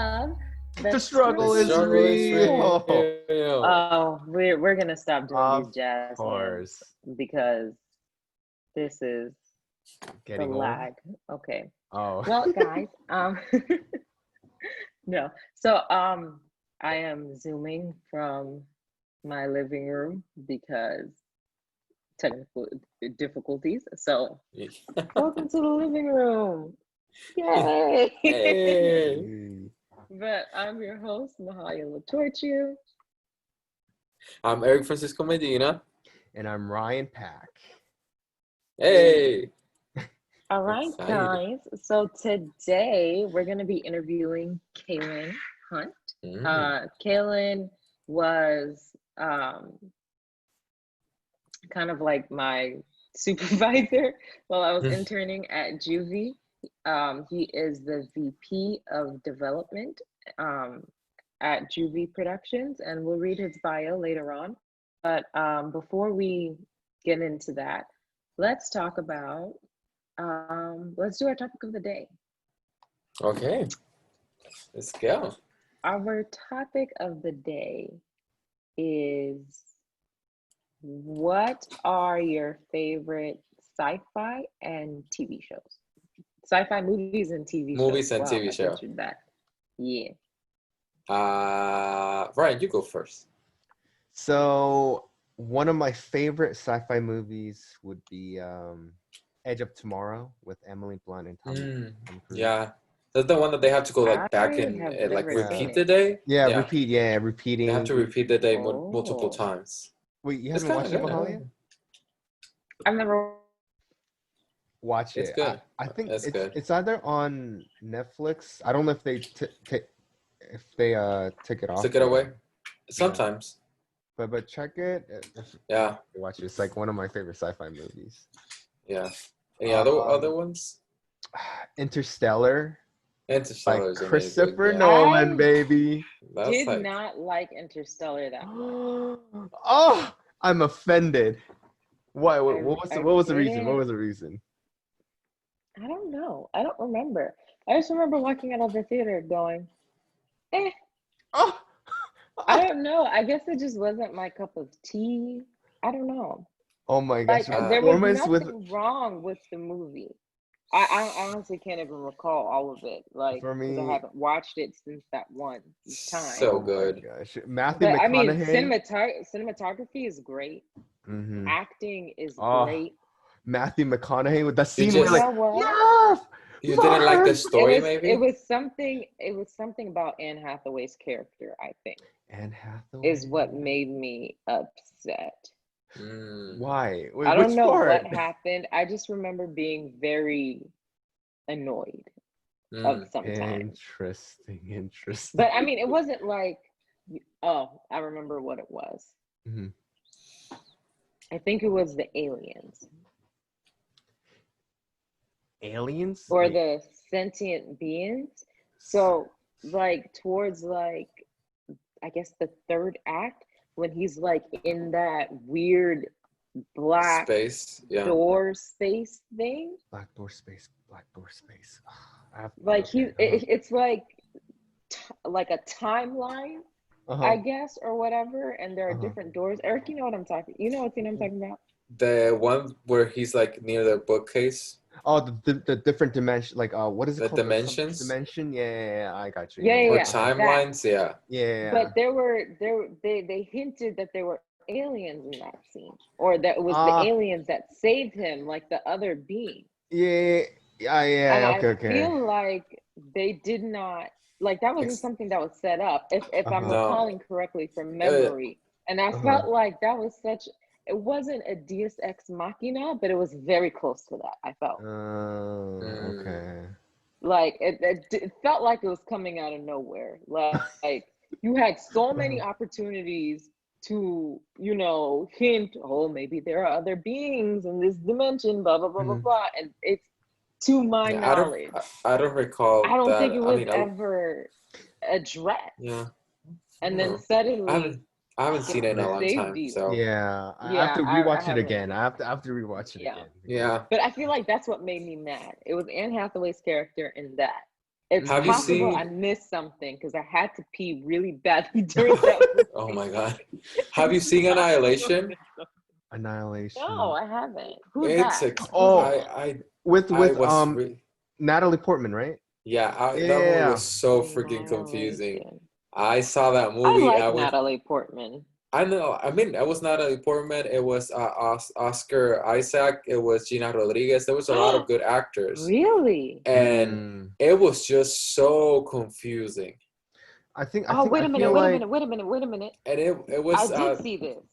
love, The struggle is real. Oh, we're gonna stop doing Of these jazz hands course. because this is Getting the old. lag. Okay. Oh. Well, guys, no. So I am zooming from my living room because technical difficulties. So welcome to the living room. Yay! Hey. But I'm your host, Mahalia LaTorchu. I'm Eric Francisco Medina. And I'm Ryan Pack. Hey. All right, Excited. guys. So today we're going to be interviewing Kaylon Hunt. Kaylon was kind of like my supervisor while I was interning at JuVee. He is the VP of Development at JuVee Productions, and we'll read his bio later on. But before we get into that, let's talk about, let's do our topic of the day. Okay. Let's go. Our topic of the day is, what are your favorite sci-fi and TV shows? Sci-fi movies and TV shows. Movies and TV I show. mentioned that. Yeah. Ryan, you go first. So one of my favorite sci-fi movies would be Edge of Tomorrow with Emily Blunt and Tom Cruise. Yeah. That's the one that they have to go like back I and have like never repeat seen the it. day. Repeating. They have to repeat the day multiple Oh. times. Wait, you It's haven't watched it, kinda good. Mahalia? I've never. Watch It's it. good. I think It's good. it's either on Netflix. I don't know if they took it off. Took it away. Sometimes. But check it. Yeah. Watch it. It's like one of my favorite sci-fi movies. Yeah. Any other ones? Interstellar. Interstellar Like is amazing. Christopher Yeah. Nolan, I baby. That's did like not like Interstellar that much. Oh, I'm offended. What I was the reason? What didn't- was the reason? I don't know. I don't remember. I just remember walking out of the theater going, eh. Oh, I don't know. I guess it just wasn't my cup of tea. I don't know. oh my gosh! Like, there was Performance nothing wrong with the movie. I honestly can't even recall all of it, like, For because I me- haven't watched it since that one time. So oh good. My gosh, Matthew But I mean, McConaughey. cinematography is great. Mhm. Acting is Oh, great. Matthew McConaughey with that scene just- where You like, know what? yes, You didn't like the yes! story, maybe? It was something about Anne Hathaway's character, I think, Anne Hathaway is what made me upset. Why? Wait, I don't which know part? what happened. I just remember being very annoyed of sometimes. Interesting. But I mean, it wasn't like, oh, I remember what it was. Mhm. I think it was the aliens Aliens or Wait. the sentient beings. So like towards like, I guess the third act, when he's like in that weird black Space. Yeah. door space thing. Black door space. Like okay, it's like like a timeline, I guess, or whatever, and there are different doors. Eric, you know what I'm talking? You know what scene I'm talking about? The one where he's like near the bookcase. Oh, the different dimension, like what is it The called? dimensions? Dimension? Yeah, I got you. Yeah, Or yeah, timelines, yeah. Yeah. But they hinted that there were aliens in that scene, or that it was the aliens that saved him, like the other being. Yeah. And Okay. I feel like they did not, like, that wasn't something that was set up, if I'm recalling correctly from memory. And I felt like that was it wasn't a Deus Ex Machina, but it was very close to that, I felt. Okay. Like, it felt like it was coming out of nowhere. Like you had so many opportunities to, hint, oh, maybe there are other beings in this dimension, blah, blah, blah, blah, blah. And it's, to my knowledge, I don't recall. I don't that. think it was ever addressed. Yeah. And then suddenly, I haven't seen it in a long time. you. So I have to rewatch it again. I have to rewatch it again. Yeah. But I feel like that's what made me mad. It was Anne Hathaway's character in that. It's Have you possible I seen? missed something because I had to pee really badly during that movie. Oh my God. Have you It's seen possible I Annihilation? missed something. No, Annihilation. I haven't. Who's It's that? a. Who's Oh, in it? with I with was um re- Natalie Portman, right? yeah. That movie Yeah. was so freaking confusing. Annihilation. I saw that I movie. like Natalie Portman. I know. I mean, it was Natalie Portman. It was Oscar Isaac. It was Gina Rodriguez. There was a lot of good actors, Really? and Mm. it was just so confusing. Oh, wait I a minute, feel wait a like minute, wait a minute, wait a minute. And it I was did see this.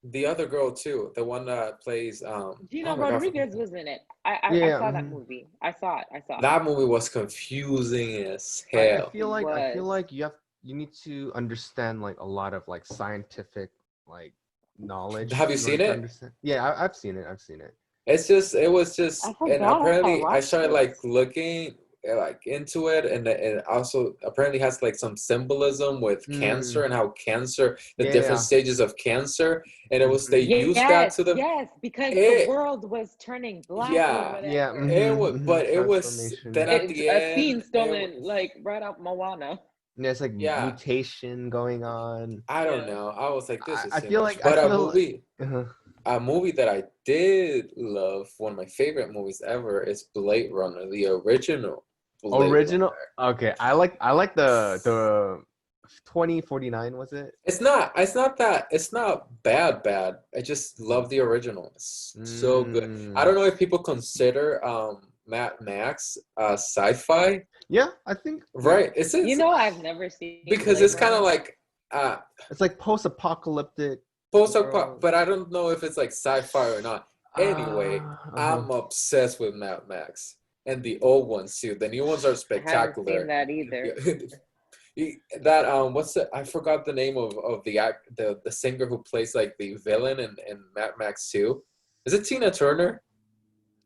the other girl too, the one that plays Gina oh my God, Rodriguez was in it. I yeah. saw that movie. I saw it. I saw it. that movie was confusing as I hell. feel It like was. you need to understand like a lot of like scientific like knowledge Have you in order seen to it? understand. Yeah, I've seen it. I've seen it. It was just, I and forgot I apparently I watched started like this. looking like into it, and it also apparently has like some symbolism with cancer Mm. and how cancer, the different Yeah. stages of cancer, and it was they Mhm. used that Yes, to the yes, because the it world was turning black or yeah Yeah. whatever. it was, but it was Transformation. then at It's the a end scene it stolen like right out Moana. Yeah, it's like yeah. mutation going on. I don't Yeah. know. I was like, this is I too feel much. like But uh a movie that I did love, one of my favorite movies ever, is Blade Runner, the original Blade original. Runner. Okay, I like the 2049, was it? It's not bad. I just love the original. It's so good. I Mm. don't know if people consider Mad Max sci-fi, Yeah, I think yeah. right? You know, I've never seen Because Blade it's kind of Runner. like uh It's like post-apocalyptic post world. but I don't know if it's like sci-fi or not. Anyway, Uh-huh. I'm obsessed with Mad Max and the old ones too. The new ones are I haven't seen spectacular. that either. That what's the I forgot the name of the singer who plays like the villain in Mad Max 2. Is it Tina Turner?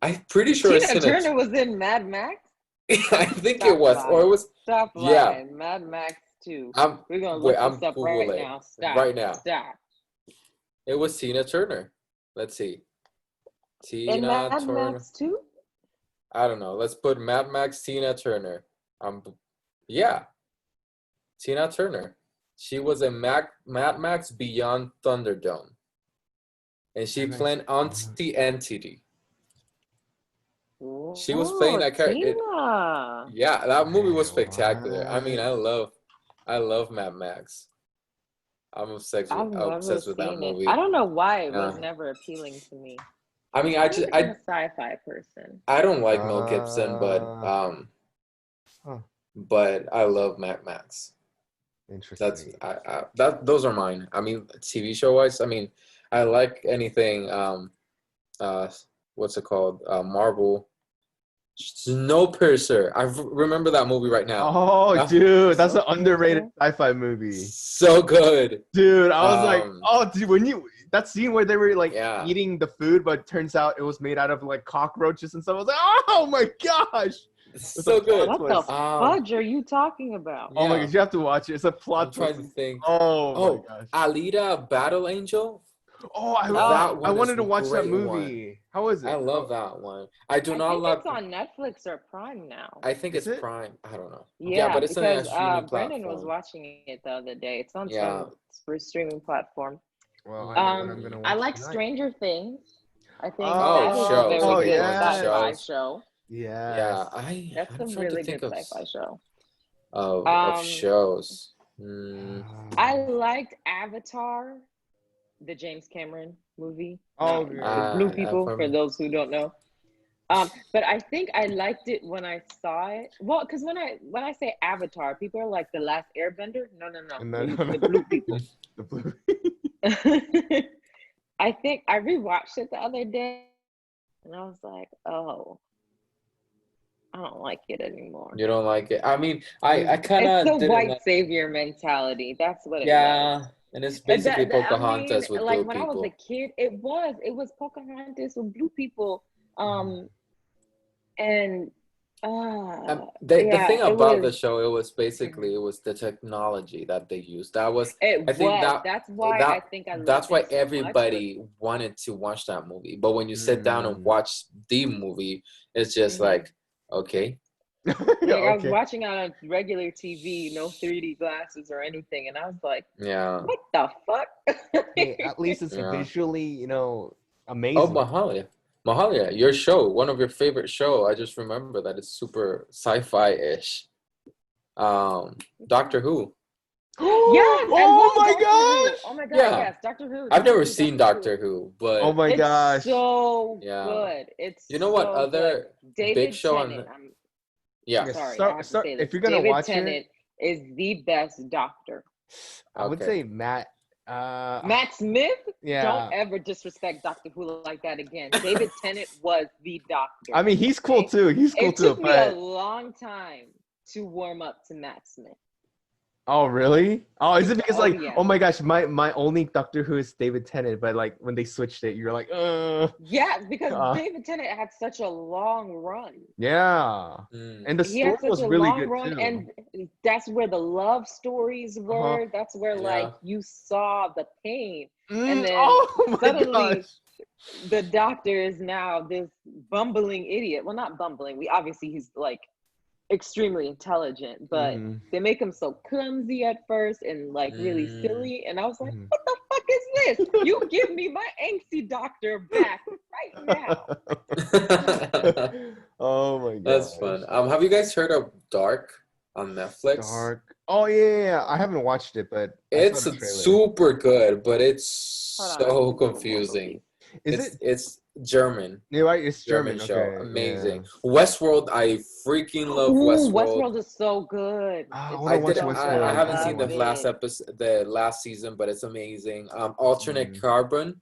I'm pretty sure it's Tina Tina. Turner was in Mad Max? I think it Stop was, or it lying. was. Stop Yeah, lying. Mad Max 2. I'm We're gonna wait. look I'm this up right googling now. Stop. right now. Stop. It was Tina Turner. Let's see, In Tina Mad Turner. Max 2? I don't know. Let's put Mad Max Tina Turner. Yeah, Tina Turner. She was in Mad Max Beyond Thunderdome, and she played Auntie Entity. She was playing Oh, that character. Tina. Yeah, that movie was spectacular. I mean, What? I love Mad Max. I've never Obsessed with that seen it. I movie. don't know why it was Yeah. never appealing to me. I mean, I think I'm a sci-fi person. I don't like Mel Gibson, Huh. but I love Mad Max. That's Interesting. those are mine. I mean, TV show wise, I mean, I like anything. Uh, what's it called? Marvel. Snowpiercer. Remember that movie right now. Oh, dude, that's an underrated Snowpiercer? sci-fi movie. So good. Dude, I was like, Um, oh, dude, that scene where they were like Yeah. eating the food, but it turns out it was made out of like cockroaches and stuff. I was like, oh my gosh, It's so good. What the twist. fudge are you talking about? Oh my Yeah. gosh, you have to watch it. It's a plot I'm trying twist. to think. Oh my Oh, gosh. Alita Battle Angel. Oh, That I one is wanted to a watch that great movie. How is it? I love that one. I do I not think like. it's on Netflix or Prime now. I think Is it's it? Prime. I don't know. Yeah, Yeah, but it's on a because streaming Brendan was platform. watching it the other day. It's on Yeah. some streaming platform. Well, I know what I'm Mm. gonna I watch like tonight. Stranger Things. I think Oh, that is a shows. very Okay, good going to sci-fi shows. show. Yeah, Yes. That's a I'm trying to really think good sci-fi show. of Um, shows. I liked Avatar, the James Cameron movie, Oh, not the yeah. Blue I've People, for heard. those who don't know. But I think I liked it when I saw it. Well, because when I say Avatar, people are like the Last Airbender. No, And then the Blue People. the blue. I think I rewatched it the other day, and I was like, oh, I don't like it anymore. You don't like it? I mean, I kind It's the of didn't white like. savior mentality. That's what it was. Yeah, and it's basically I mean, Pocahontas with like blue when I was a people. kid, it was Pocahontas with blue people. And The yeah, thing it about the was. show, it was basically it was the technology that they used. That was It I think was. That's why I think I that's loved why it so much. everybody wanted to watch that movie. But when you sit down and watch the movie, it's just Mhm. like, okay, Like I was Okay. watching on regular TV, no 3D glasses or anything, and I was like, Yeah. "What the fuck?" Hey, at least it's Yeah. visually, Oh, amazing. Mahalia. Mahalia, your show, one of your favorite show. I just remember that it's super sci-fi-ish. Doctor Who. Yes, I Oh love my Doctor Who. gosh! Oh my God, Yeah. yes, Doctor Who. I've never Definitely seen Doctor Who. Doctor Who, Oh but my It's gosh! so yeah. good. It's You know what so good. other big David show on Tennant. yeah. Yes, Sorry, I have to say this. if you're gonna David watch Tennant it, is the best Doctor. I would Okay. say Matt. Matt Smith, don't Yeah. ever disrespect Doctor Who like that again. David Tennant was the Doctor. I mean, he's cool okay? too. He's cool It too. took me a But long time to warm up to Matt Smith. oh really? Oh, is it because Oh, like, yeah. oh my gosh, my only Doctor Who is David Tennant, but like when they switched it, you're like, Yeah, because Uh. David Tennant had such a long run. yeah. And the He had story such was a really long good run, too. and that's where the love stories were. That's where like you saw the pain, and then Oh my suddenly gosh. the Doctor is now this bumbling idiot. Well, not bumbling. Obviously he's like extremely intelligent, but they make him so clumsy at first and like really silly. And I was like, what the fuck is this? You give me my angsty Doctor back right now. Oh my god. That's fun. Have you guys heard of Dark on Netflix? Dark. Oh yeah. I haven't watched it, but It's I saw the trailer. super good, but it's so on. confusing. Is It's German. You're right, it's German German. show. Okay, Amazing. yeah. Westworld, I freaking love Ooh, Westworld. Westworld is so good. I It's wanna watch so Westworld. good. I haven't love seen the last it. episode, the last season, but it's amazing. Alternate Carbon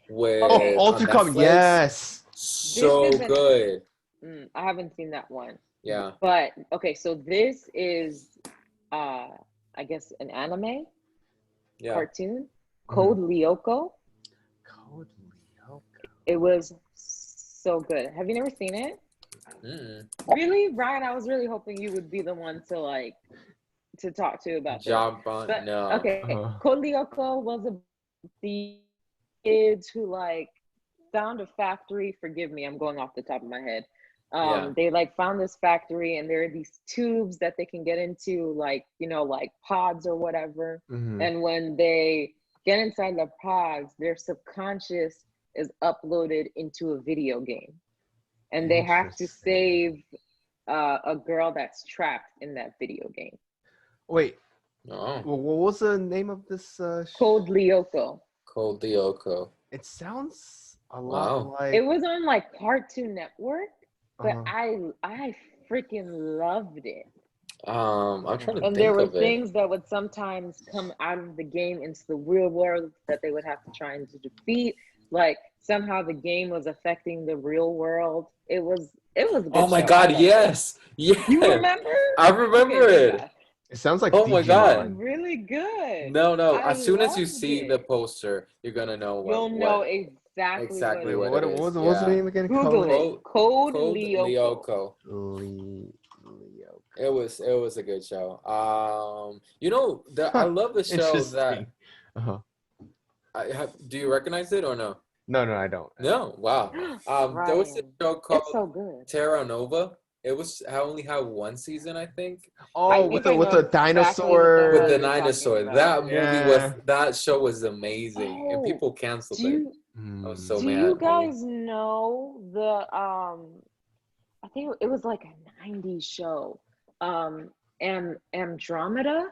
with Okay. on Ultra Carbon, Netflix. yes. So This is good. I haven't seen that one. Yeah. But okay, so this is I guess an anime cartoon. Code Lyoko. Code Lyoko. It was so good. Have you never seen it? Really, Ryan? I was really hoping you would be the one to like to talk to about Jump this. on, But, no. okay, Code Lyoko was the kids who like found a factory. Forgive me, I'm going off the top of my head. They like found this factory, and there are these tubes that they can get into, like, you know, like pods or whatever. And when they get inside the pods, their subconscious is uploaded into a video game, and they have to save a girl that's trapped in that video game. Wait. No. Well, what was the name of this? Code Lyoko. Code Lyoko. It sounds a lot like. It was on like Cartoon Network, but I freaking loved it. I'm trying to and think there were of things that would sometimes come out of the game into the real world that they would have to try and defeat. Like somehow the game was affecting the real world. It was a good Oh my show. god, yes. Yeah. You remember? I remember it. It sounds like oh my god. It's really good. No. I As soon as you loved see it. the poster, you're gonna know You'll know exactly what What it is. was the name again? Google it. Code Lyoko. It was a good show. You know, I love the show that. Do you recognize it or no? No, I don't. No, wow. There was a show called so good. Terra Nova. I only had one season, I think. Oh, with the dinosaur. With the dinosaur. That movie that show was amazing, and people canceled it. I was so mad. Do you guys know the I think it was like a 90s show. Andromeda?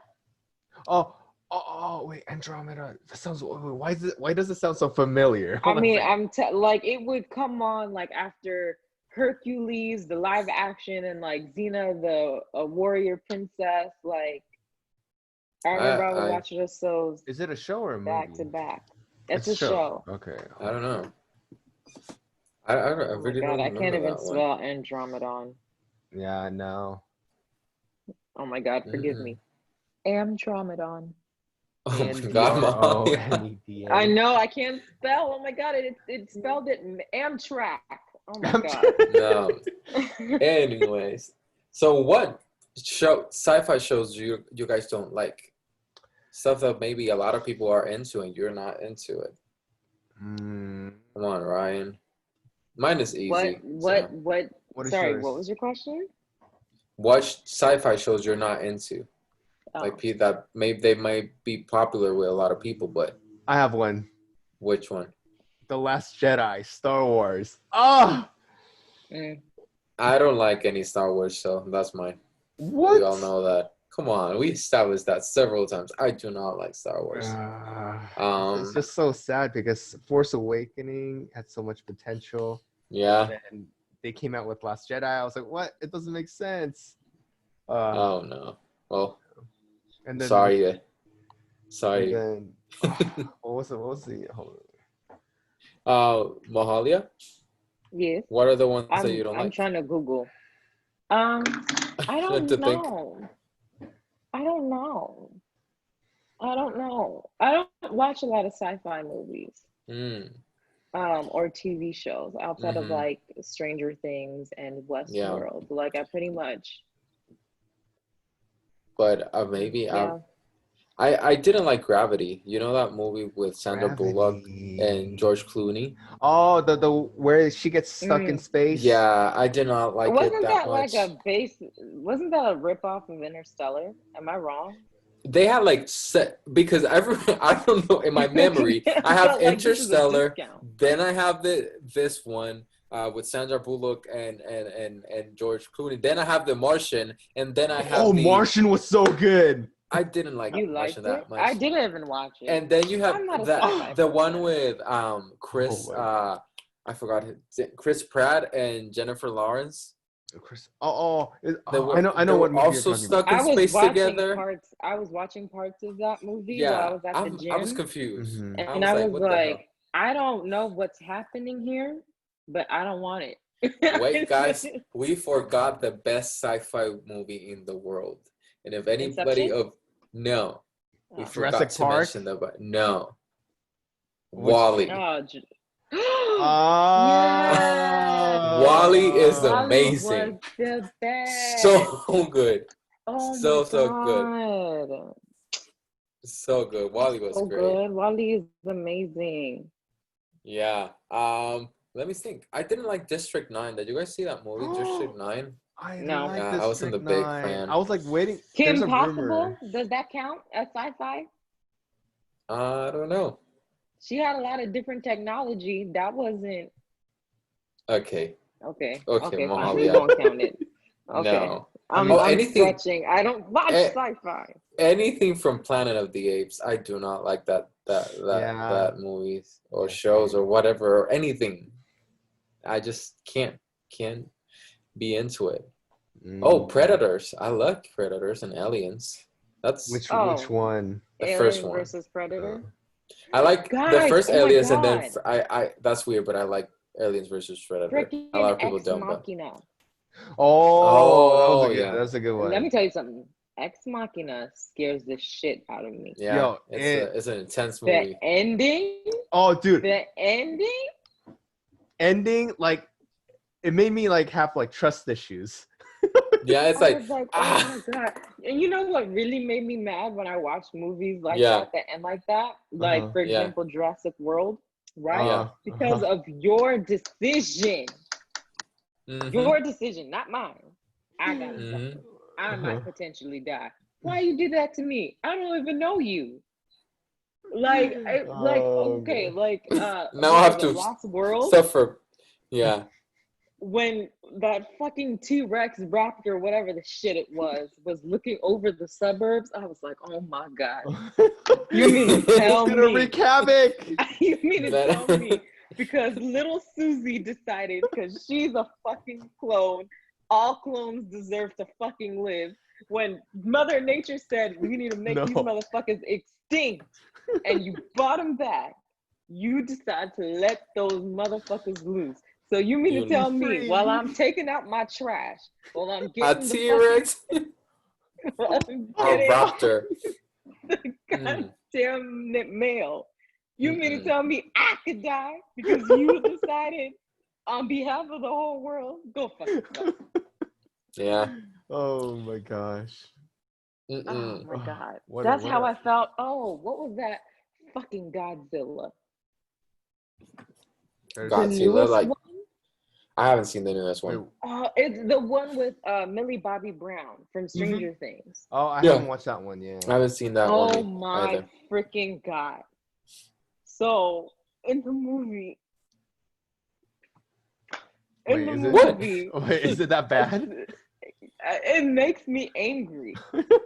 Oh, wait, Andromeda. That sounds. Why does it sound so familiar? I mean, like it would come on like after Hercules, the live action, and like Xena, the warrior princess. Like I remember I would watch those shows. Is it a show or a movie? Back to back. It's a show. Okay. I don't know. I really don't remember. I can't even spell Andromedon. Yeah, no. Oh my god, forgive me. Andromedon. Oh my god, I know, I can't spell. Oh my god, it spelled it Amtrak. Oh my god. No. Anyways, so what sci-fi shows you guys don't like? Stuff that maybe a lot of people are into and you're not into it. Come on, Ryan. Mine is easy. What? Sorry, what was your question? what sci-fi shows you're not into. Like that maybe they might be popular with a lot of people, but I have one. Which one? The Last Jedi, Star Wars. Oh, I don't like any Star Wars show. That's mine. What? We all know that. Come on, we established that several times. I do not like Star Wars. It's just so sad because Force Awakening had so much potential. Yeah. And they came out with Last Jedi. I was like, what? It doesn't make sense. Oh no. Well. And then sorry. And then, what was the? Hold on. Mahalia. Yes. What are the ones that you don't like? I'm trying to Google. I don't know. I don't know. I don't watch a lot of sci-fi movies. Or TV shows outside of like Stranger Things and Westworld. Yeah. Like I pretty much. But maybe I didn't like Gravity. You know that movie with Sandra Bullock and George Clooney? Oh, the where she gets stuck in space. Yeah, I did not like it that much. Wasn't that a ripoff of Interstellar? Am I wrong? They had like because I don't know, in my memory I have like Interstellar, then I have this one with Sandra Bullock and George Clooney, then I have The Martian, and then I have Martian was so good. I didn't like Martian that much. I didn't even watch it. And then you have the one with Chris I forgot Chris Pratt and Jennifer Lawrence. I know what movie also stuck in space together. I was watching parts of that movie while I was at the gym. I was confused. And I was like, I don't know what's happening here, but I don't want it. Wait, guys, we forgot the best sci-fi movie in the world. And if anybody we forgot to mention that, but no. WALL-E. WALL-E is amazing. Was the best. So good. Oh so good. So good. WALL-E was so great. Good. WALL-E is amazing. Yeah. Let me think. I didn't like District 9. Did you guys see that movie, District 9? I wasn't the big fan. I was like waiting. Kim Possible? Does that count as sci-fi? I don't know. She had a lot of different technology. That wasn't. Okay. Fine. We don't count it. Okay. No. I'm stretching. I don't watch sci-fi. Anything from Planet of the Apes, I do not like that movies or shows or whatever or anything. I just can't be into it. Oh, Predators. I like Predators and Aliens. That's which one? The Alien first one versus Predator. I like the first Aliens, and then I that's weird, but I like Aliens versus Predator. Freaking a lot of people Ex don't. Machina. That's a good one. Let me tell you something. Ex Machina scares the shit out of me. Yeah, it's an intense movie. The ending. Oh, dude. The ending, like, it made me like have like trust issues. Yeah, it's like oh my god! And you know what really made me mad when I watched movies like that end like that? Like for example, Jurassic World, right? Because of your decision. Your decision, not mine. I got suffer. I might potentially die. Why you did that to me? I don't even know you. now I have to Lost World suffer. Yeah. When that fucking T-Rex raptor, whatever the shit it was looking over the suburbs, I was like, oh my god. You mean to tell me? Wreak havoc. You mean to tell me? Because little Susie decided, because she's a fucking clone, all clones deserve to fucking live. When Mother Nature said, we need to make these motherfuckers extinct, and you brought them back, you decide to let those motherfuckers loose. So you mean to tell me while I'm taking out my trash, while I'm getting a T-Rex, a raptor, the goddamn mail, you mean to tell me I could die because you decided on behalf of the whole world? Go fuck yourself. Yeah. Oh my gosh. Oh my god. That's how I felt. Oh, what was that fucking Godzilla? Godzilla, like. I haven't seen the newest one. It's the one with Millie Bobby Brown from Stranger Things. Oh, I haven't watched that one yet. I haven't seen that one either. Oh my freaking God. So, in the movie... Wait, is it that bad? It makes me angry.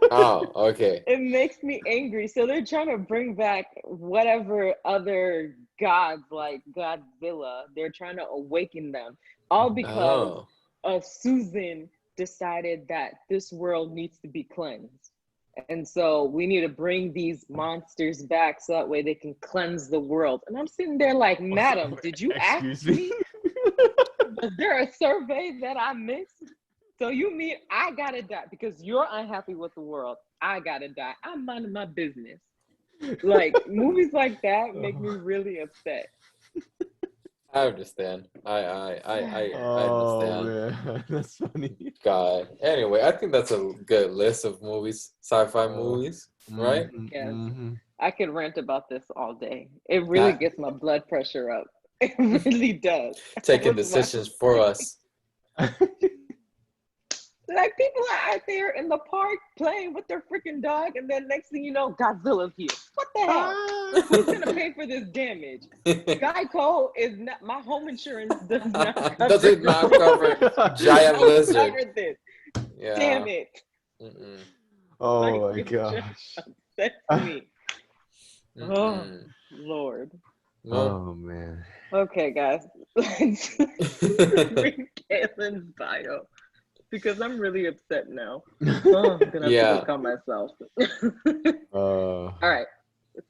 Oh, okay. It makes me angry. So they're trying to bring back whatever other gods like Godzilla. They're trying to awaken them. All because Susan decided that this world needs to be cleansed. And so we need to bring these monsters back so that way they can cleanse the world. And I'm sitting there like, madam, did you ask me? Was there a survey that I missed? So you mean I gotta die because you're unhappy with the world? I gotta die. I'm minding my business. Like movies like that make me really upset. I understand. I understand. Man. That's funny. God. Anyway, I think that's a good list of movies, sci-fi movies, right? Yes. I could rant about this all day. It really gets my blood pressure up. It really does. Taking decisions for us. Like people are out there in the park playing with their freaking dog, and then next thing you know, Godzilla's here. What the hell? Who's gonna pay for this damage? Geico is not. My home insurance does not cover. Does it not cover giant lizard? This. Yeah. Damn it! Oh my gosh. That's me. Oh Lord. Oh man. Okay, guys. Let's read Kaylon's bio. Because I'm really upset now. Oh, I'm gonna have to work on myself. All right.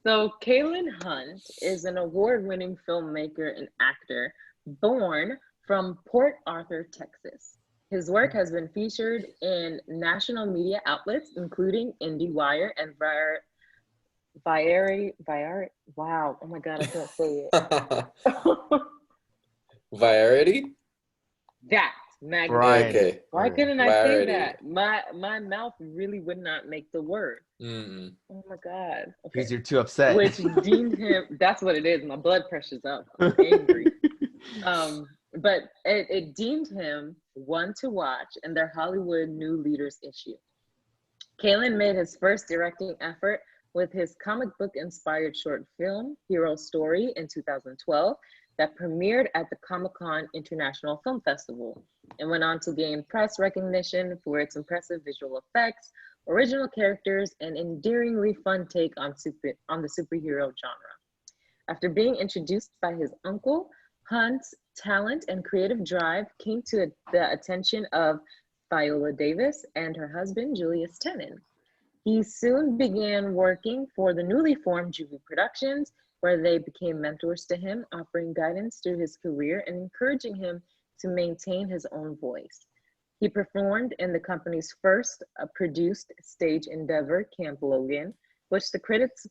So Kaylon Hunt is an award-winning filmmaker and actor born from Port Arthur, Texas. His work has been featured in national media outlets, including IndieWire and Wow. Oh my God, I can't say it. Variety? That. Magazine. Right. Okay. Why couldn't I say that? My mouth really would not make the word. Oh my God. Okay. Because you're too upset. Which deemed him, that's what it is. My blood pressure's up. I'm angry. But it deemed him one to watch in their Hollywood New Leaders issue. Kaylon made his first directing effort with his comic book inspired short film, Hero Story, in 2012. That premiered at the Comic-Con International Film Festival and went on to gain press recognition for its impressive visual effects, original characters, and endearingly fun take on the superhero genre. After being introduced by his uncle, Hunt's talent and creative drive came to the attention of Viola Davis and her husband, Julius Tennant. He soon began working for the newly formed JuVee Productions, where they became mentors to him, offering guidance through his career and encouraging him to maintain his own voice. He performed in the company's first produced stage endeavor, Camp Logan, with critics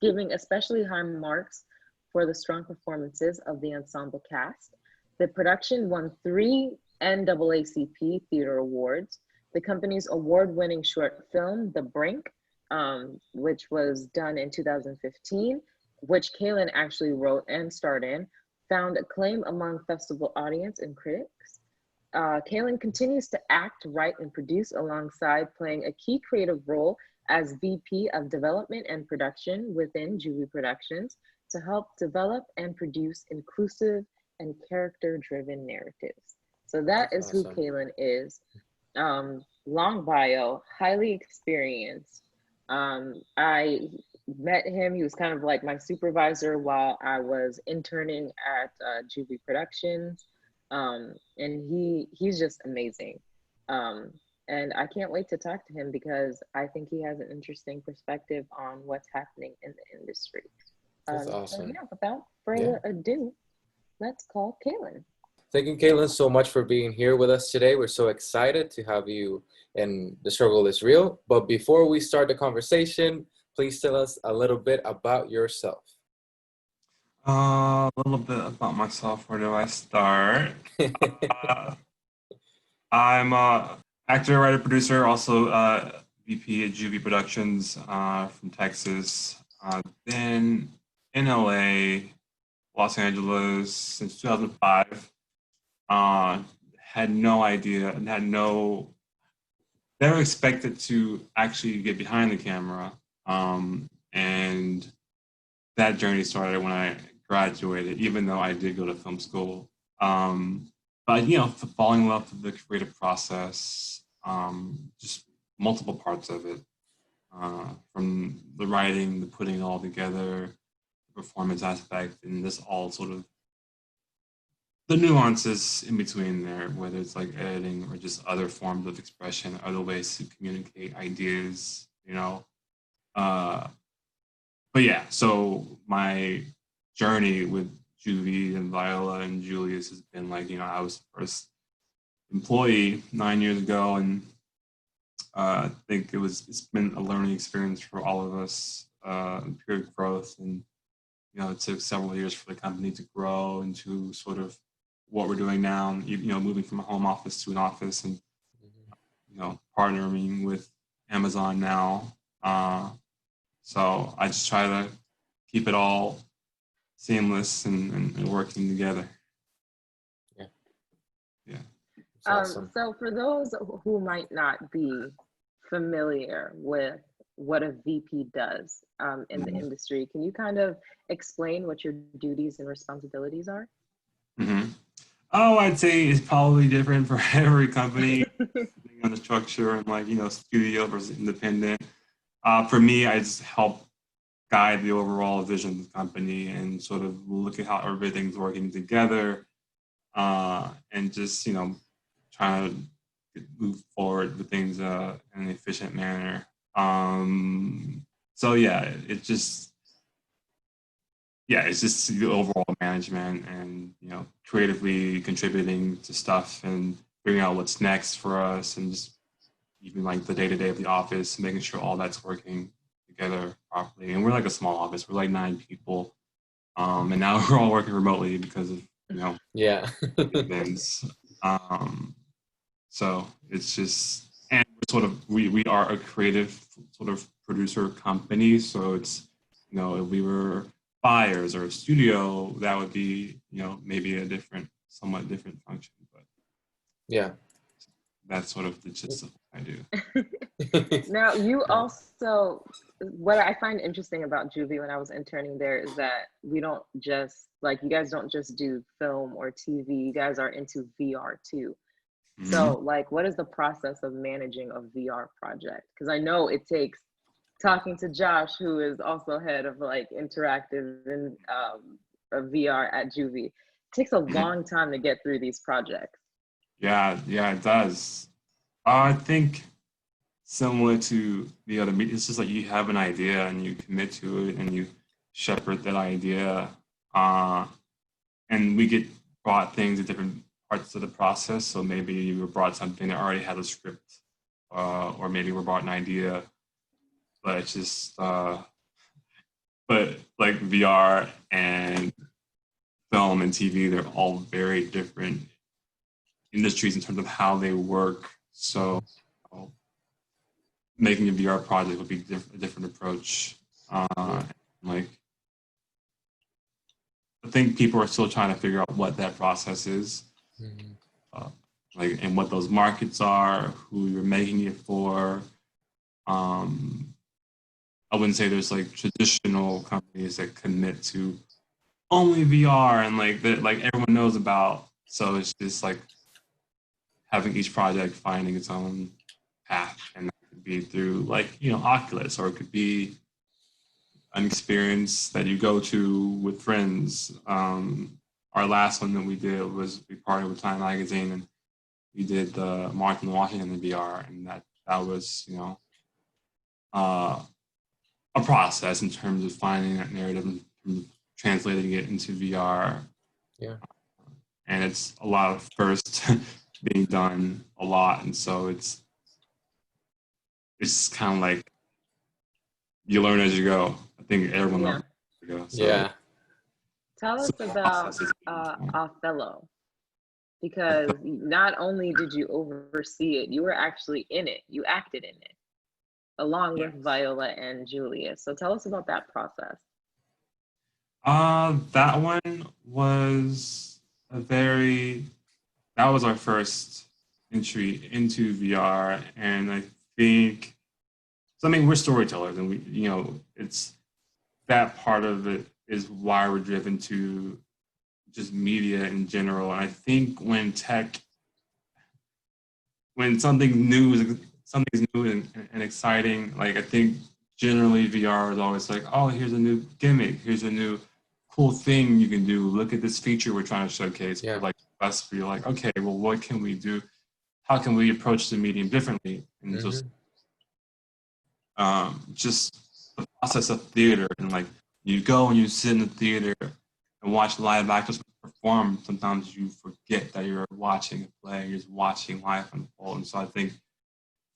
giving especially high marks for the strong performances of the ensemble cast. The production won 3 NAACP Theater Awards. The company's award-winning short film, The Brink, which was done in 2015, which Kaylon actually wrote and starred in, found acclaim among festival audience and critics. Kaylon continues to act, write, and produce alongside playing a key creative role as VP of Development and Production within JuVee Productions to help develop and produce inclusive and character-driven narratives. So that's awesome. Who Kaylon is. Long bio, highly experienced. I met him. He was kind of like my supervisor while I was interning at JuVee Productions, and he's just amazing. And I can't wait to talk to him because I think he has an interesting perspective on what's happening in the industry. That's awesome. So yeah, without further ado, let's call Kaylon. Thank you, Kaylon, so much for being here with us today. We're so excited to have you in The Struggle is Real. But before we start the conversation, please tell us a little bit about yourself. A little bit about myself. Where do I start? I'm a actor, writer, producer, also VP at JuVee Productions from Texas. Been in LA Los Angeles since 2005. Had no idea and never expected to actually get behind the camera. And that journey started when I graduated, even though I did go to film school. But falling in love with the creative process, just multiple parts of it, from the writing, the putting it all together, the performance aspect, and this all sort of the nuances in between there, whether it's like editing or just other forms of expression, other ways to communicate ideas, But yeah, so my journey with JuVee and Viola and Julius has been like, I was the first employee 9 years ago, and I think it's been a learning experience for all of us, period growth, and it took several years for the company to grow into sort of what we're doing now, moving from a home office to an office, and partnering with Amazon now. So I just try to keep it all seamless and working together. Yeah. Awesome. So for those who might not be familiar with what a VP does in the industry, can you kind of explain what your duties and responsibilities are? Mm-hmm. Oh, I'd say it's probably different for every company, depending on the structure and studio versus independent. For me, I just help guide the overall vision of the company and sort of look at how everything's working together, and just trying to move forward with things in an efficient manner. So yeah, it's just the overall management and creatively contributing to stuff and figuring out what's next for us, and just even like the day-to-day of the office, making sure all that's working together properly. And we're like a small office, we're like 9 people, and now we're all working remotely because of events. So it's just, and we're sort of we are a creative sort of producer company, so it's if we were buyers or a studio, that would be maybe a somewhat different function, but that's sort of the gist of what I do. Now, you also, what I find interesting about JuVee when I was interning there is that we don't just, you guys don't just do film or TV, you guys are into VR too. Mm-hmm. So, what is the process of managing a VR project? Because I know it takes, talking to Josh, who is also head of interactive and VR at JuVee, it takes a long time to get through these projects. Yeah, it does. I think similar to the other media, it's just you have an idea and you commit to it and you shepherd that idea. And we get brought things at different parts of the process. So maybe you were brought something that already had a script, or maybe we're brought an idea, but it's just, but VR and film and TV, they're all very different industries in terms of how they work. So making a VR project would be a different approach. I think people are still trying to figure out what that process is, and what those markets are, who you're making it for. I wouldn't say there's traditional companies that commit to only VR and that everyone knows about. So it's just having each project finding its own path, and that could be through Oculus, or it could be an experience that you go to with friends. Our last one that we did was we partnered with Time Magazine, and we did the Martin Washington in VR, and that was a process in terms of finding that narrative and translating it into VR. Yeah. And it's a lot of first being done a lot, and so it's kind of you learn as you go. I think everyone learns as you go. So, tell us about Othello, because not only did you oversee it, you were actually in it. You acted in it, along with Viola and Julius. So tell us about that process. That one was that was our first entry into VR, and I think, so I mean, we're storytellers, and it's that part of it is why we're driven to just media in general. And I think when something's new and exciting, like I think generally VR is always like, oh, here's a new gimmick, here's a new cool thing you can do. Look at this feature we're trying to showcase. Yeah. But like us, we're like, okay, well, what can we do? How can we approach the medium differently? And just the process of theater, and like you go and you sit in the theater and watch live actors perform. Sometimes you forget that you're watching a play, you're just watching life unfold. And so I think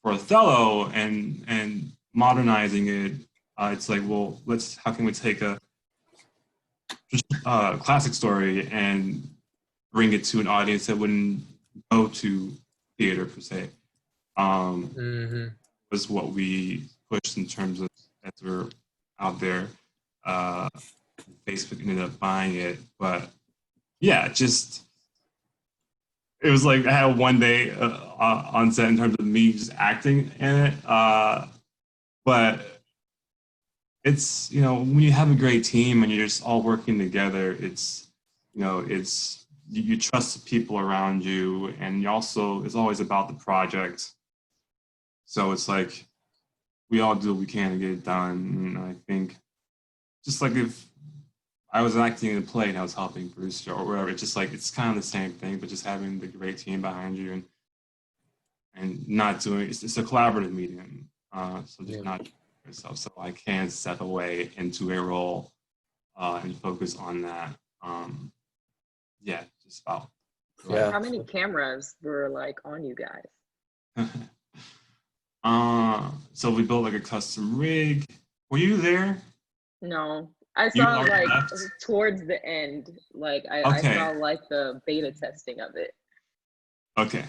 for Othello and modernizing it, it's like, well, how can we take a classic story and bring it to an audience that wouldn't go to theater per se. Was what we pushed in terms of as we're out there. Facebook ended up buying it, but yeah, just it was like I had one day on set in terms of me just acting in it, but it's when you have a great team and you're just all working together, it's you trust the people around you, and you also it's always about the project. So it's like we all do what we can to get it done. And I think just like if I was acting in a play and I was helping produce or whatever, it's just like it's kind of the same thing, but just having the great team behind you and not doing it's a collaborative medium. So just not yourself. So I can step away into a role and focus on that. Just about. Yeah. How many cameras were like on you guys? So we built like a custom rig. Were you there? No, I saw like towards the end, like I saw like the beta testing of it. Okay.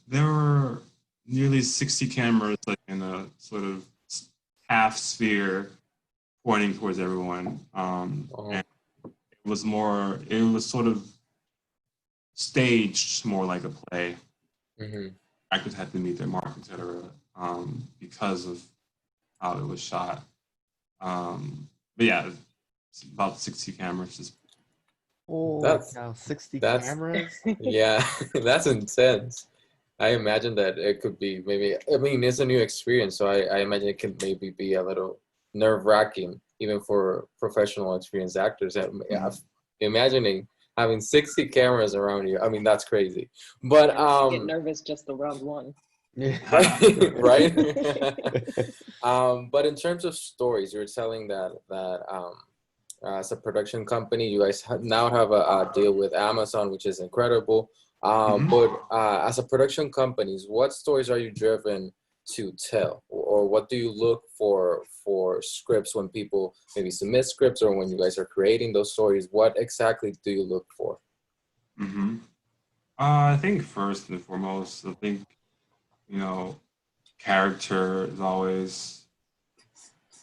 There were nearly 60 cameras like in a sort of half sphere pointing towards everyone. And it was sort of staged more like a play. Actors had to meet their mark, etc. Because of how it was shot. But yeah, it's about 60 cameras. That's 60 cameras? Yeah, that's intense. I imagine that it could be maybe, I mean, it's a new experience, so I imagine it can maybe be a little nerve-wracking, even for professional experienced actors. Imagining having 60 cameras around you, I mean, that's crazy. But I get nervous just around one. Yeah. Right? But in terms of stories, you're telling that as a production company, you guys now have a deal with Amazon, which is incredible. But as a production companies, what stories are you driven to tell, or what do you look for scripts when people maybe submit scripts, or when you guys are creating those stories? What exactly do you look for? I think first and foremost, I think character is always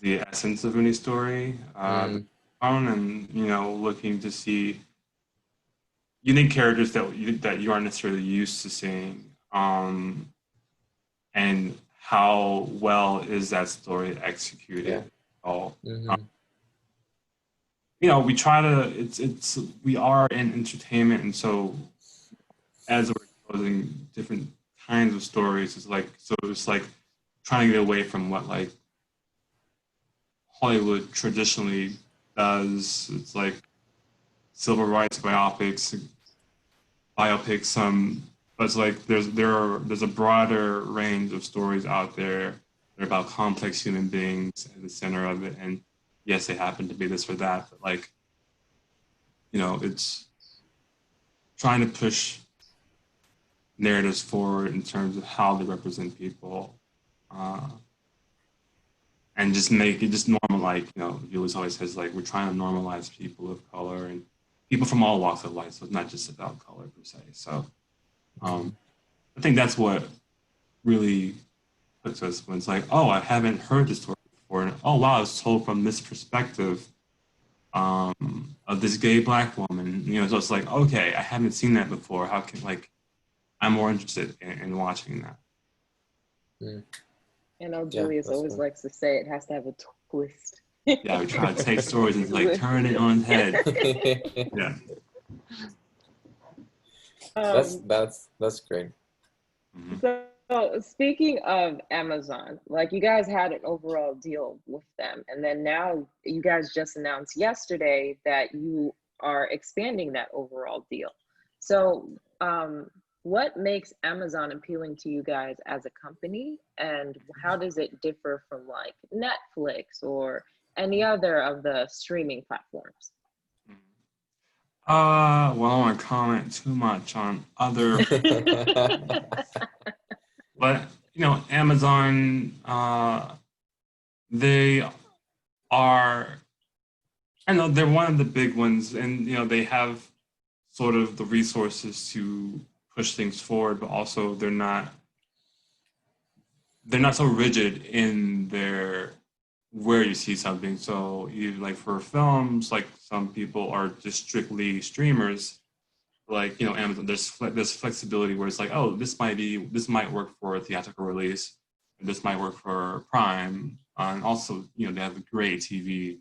the essence of any story. And looking to see unique characters that you aren't necessarily used to seeing, and how well is that story executed? We try to. We are in entertainment, and so as we're exposing different kinds of stories, it's like trying to get away from what like Hollywood traditionally does. It's like civil rights biopics, but it's like there's a broader range of stories out there that are about complex human beings at the center of it. And yes, they happen to be this or that, but like, it's trying to push narratives forward in terms of how they represent people, and just make it just normal. Like, Julius always says, like, we're trying to normalize people of color and people from all walks of life. So it's not just about color per se. So I think that's what really puts us when it's like, oh, I haven't heard this story before. And oh, wow, it's told from this perspective. of this gay black woman. You know, so it's like, okay, I haven't seen that before. How can, like, I'm more interested in watching that. Mm. I know Yeah, Julius that's always fair. likes to say it has to have a twist. Yeah, we try to take stories and like turn it on its head. Yeah. That's great. Mm-hmm. So speaking of Amazon, like you guys had an overall deal with them, and then now you guys just announced yesterday that you are expanding that overall deal. So what makes Amazon appealing to you guys as a company, and how does it differ from like Netflix or any other of the streaming platforms? Well, I don't want to comment too much on other, but you know, Amazon, they are, I know they're one of the big ones, and you know, they have sort of the resources to push things forward, but also they're not so rigid in their where you see something. So you like for films, like some people are just strictly streamers. Like, you know, Amazon, there's flexibility where it's like, oh, this might work for a theatrical release, and this might work for Prime, and also, you know, they have a great TV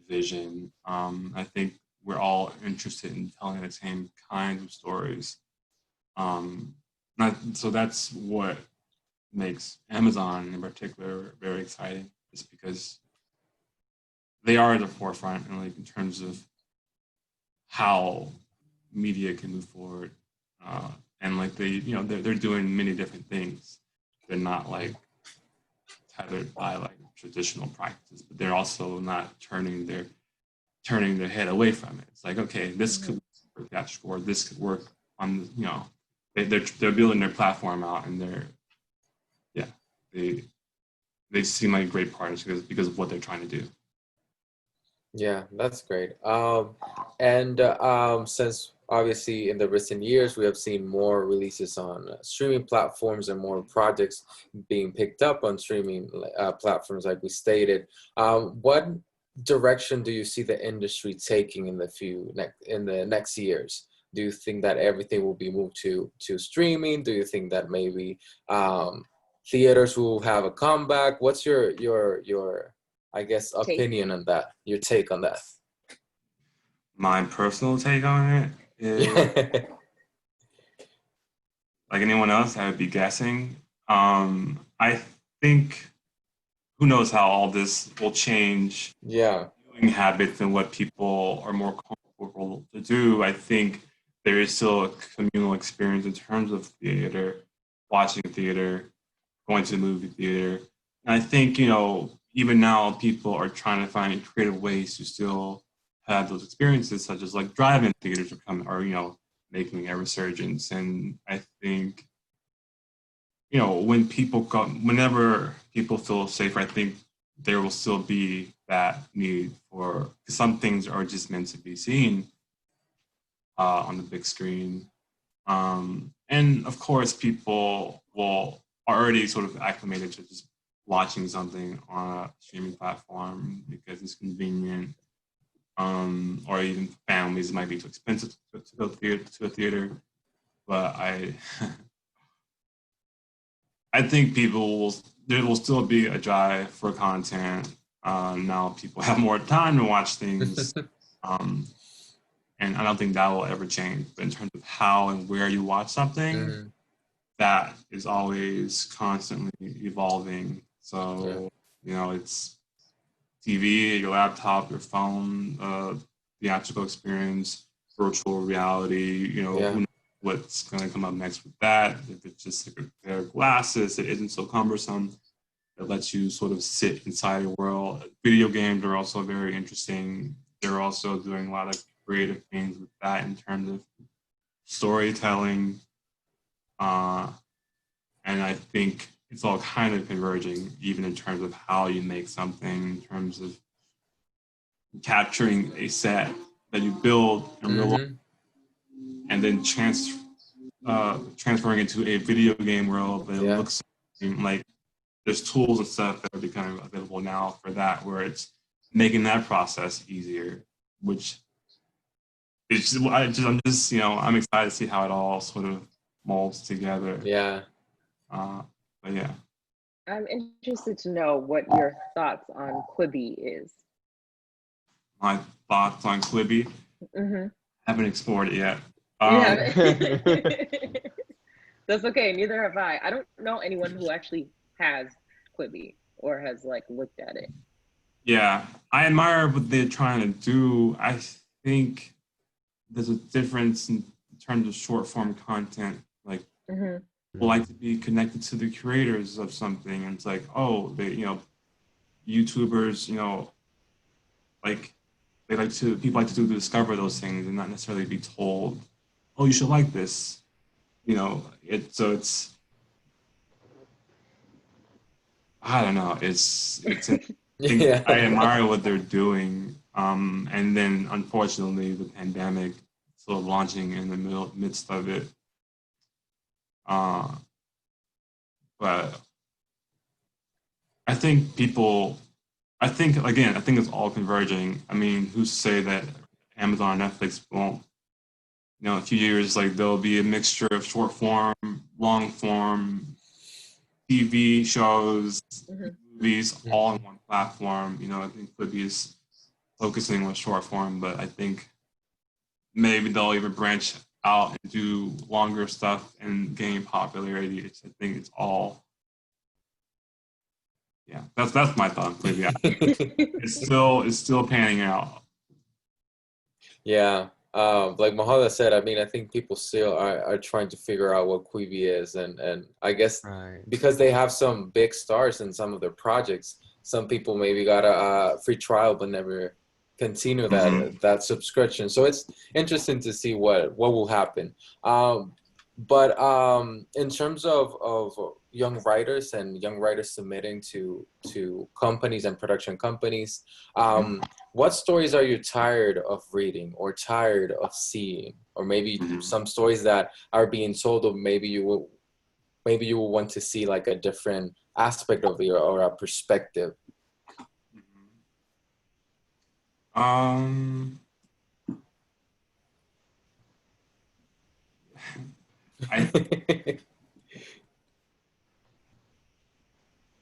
vision. I think we're all interested in telling the same kinds of stories. So that's what makes Amazon in particular very exciting, is because they are at the forefront, and like in terms of how media can move forward, and like they're doing many different things. They're not like tethered by like traditional practices, but they're also not turning their head away from it. It's like, okay, this could work for theatrical, or this could work on, you know, they're building their platform out, and they they seem like great partners because of what they're trying to do. Yeah, that's great. Since obviously in the recent years we have seen more releases on streaming platforms and more projects being picked up on streaming platforms, like we stated, what direction do you see the industry taking in the next years? Do you think that everything will be moved to streaming? Do you think that maybe theaters will have a comeback? What's your I guess opinion on that? Your take on that? My personal take on it is, like anyone else, I would be guessing. I think, who knows how all this will change Yeah. viewing habits and what people are more comfortable to do. I think there is still a communal experience in terms of theater, watching theater, going to the movie theater. And I think, you know, even now people are trying to find creative ways to still have those experiences, such as like drive-in theaters are, you know, making a resurgence. And I think, you know, whenever people feel safer, I think there will still be that need for, some things are just meant to be seen on the big screen. And of course, people are already sort of acclimated to just watching something on a streaming platform because it's convenient. Or even families, it might be too expensive to go to a theater. But I think there will still be a drive for content. Now people have more time to watch things. And I don't think that will ever change. But in terms of how and where you watch something, that is always constantly evolving. So, you know, it's TV, your laptop, your phone, theatrical experience, virtual reality, you know, who knows what's going to come up next with that. If it's just like a pair of glasses that isn't so cumbersome, that lets you sort of sit inside a world. Video games are also very interesting. They're also doing a lot of creative things with that in terms of storytelling. And I think it's all kind of converging, even in terms of how you make something, in terms of capturing a set that you build in real life, and then transferring into a video game world that looks like, there's tools and stuff that are becoming available now for that, where it's making that process easier. which it's just, I'm just, I'm excited to see how it all sort of molds together. Yeah. But yeah. I'm interested to know what your thoughts on Quibi is. My thoughts on Quibi. Mm-hmm. Haven't explored it yet. You haven't? That's okay. Neither have I. I don't know anyone who actually has Quibi or has like looked at it. Yeah, I admire what they're trying to do. I think there's a difference in terms of short form content. Like, Mm-hmm. people like to be connected to the creators of something, and it's like, oh, they, YouTubers, like people like to discover those things and not necessarily be told, oh, you should like this. It's I don't know. Yeah. I admire what they're doing. And then unfortunately, the pandemic sort of launching in the midst of it. But I think I think it's all converging. I mean, who's to say that Amazon and Netflix won't, in a few years, like there'll be a mixture of short form, long form, TV shows, Mm-hmm. movies, all on one platform. I think Quibi is focusing on short form, but I think maybe they'll even branch out and do longer stuff and gain popularity. I think it's all, yeah. That's my thought on Quibi. It's still panning out. Yeah. Like Mahalia said, I mean, I think people still are trying to figure out what Quibi is, and I guess because they have some big stars in some of their projects, some people maybe got a free trial but never continue that subscription. So it's interesting to see what will happen. But in terms of young writers and young writers submitting to companies and production companies, what stories are you tired of reading or tired of seeing, or maybe some stories that are being told, or maybe you will want to see like a different aspect of it or a perspective?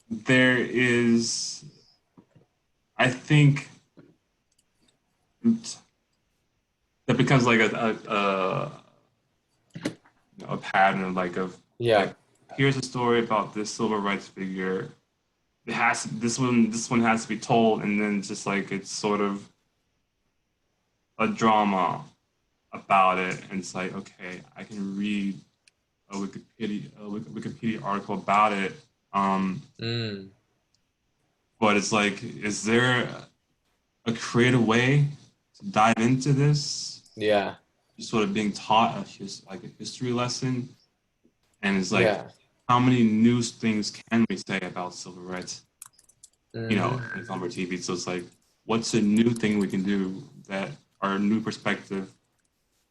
There is, I think, that becomes like a pattern of like here's a story about this civil rights figure. This one has to be told, and then just like it's sort of a drama about it, and it's like, okay, I can read a Wikipedia article about it. But it's like, is there a creative way to dive into this? Yeah. Just sort of being taught like a history lesson, and it's like, how many new things can we say about civil rights? In film or TV. So it's like, what's a new thing we can do that, or a new perspective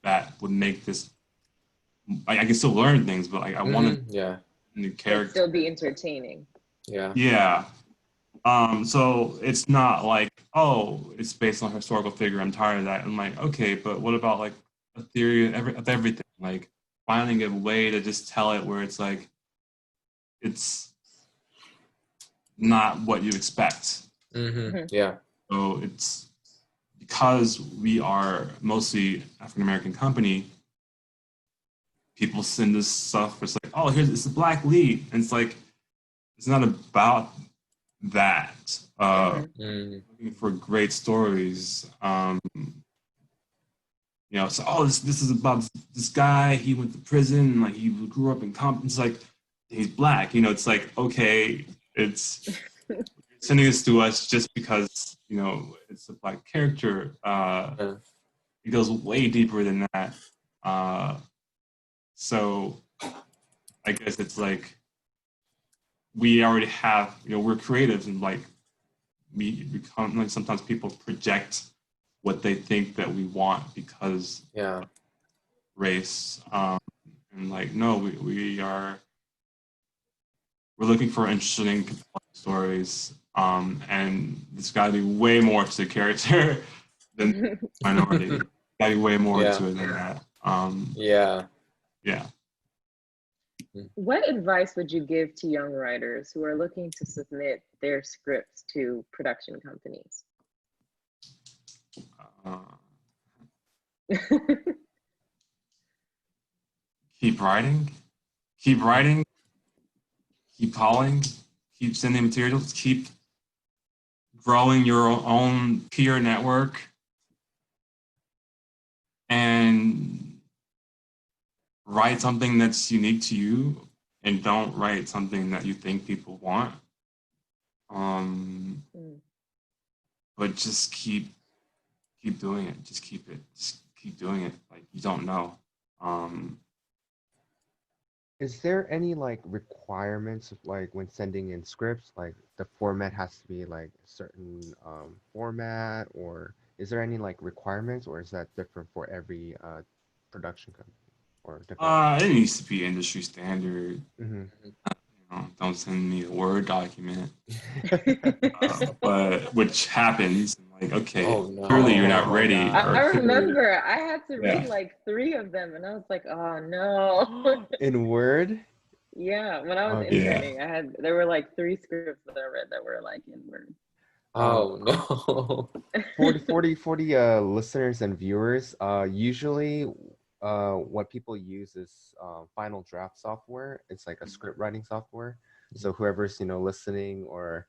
that would make this? I can still learn things, but like I want to new character still be entertaining. Yeah. So it's not like, oh, it's based on a historical figure, I'm tired of that. I'm like, okay, but what about like a theory of everything? Like finding a way to just tell it where it's like, it's not what you expect. Yeah. So it's because we are mostly African American company, people send us stuff. It's like, oh, it's a black lead, and it's like, it's not about that. Looking for great stories. So this is about this guy. He went to prison. Like he grew up in Compton. It's like he's black. It's like, okay, it's sending this to us just because it's a black character. It goes way deeper than that. So I guess it's like we already have, we're creatives, and like we become like, sometimes people project what they think that we want because race. And like, no, we're looking for interesting, compelling stories. And there's got to be way more to the character the minority. Gotta be way more Yeah. to it than that. Yeah. Yeah. What advice would you give to young writers who are looking to submit their scripts to production companies? Uh, keep writing. Keep writing. Keep calling. Keep sending materials. Keep growing your own peer network. And write something that's unique to you, and don't write something that you think people want. But just keep doing it. Just keep doing it. Like, you don't know. Is there any like requirements like when sending in scripts, like the format has to be like a certain format, or is there any like requirements, or is that different for every production company or different? It needs to be industry standard. Mm-hmm. Don't send me a Word document. But which happens, like, okay, Oh, no. clearly you're not Oh my ready. God. I Or remember I had to read Yeah. like 3 of them, and I was like, oh no. In Word? Yeah, when I was Okay. Yeah. interning, there were like 3 scripts that I read that were like in Word. Oh, no. For the listeners and viewers, usually what people use is Final Draft software. It's like a script writing software. So whoever's listening, or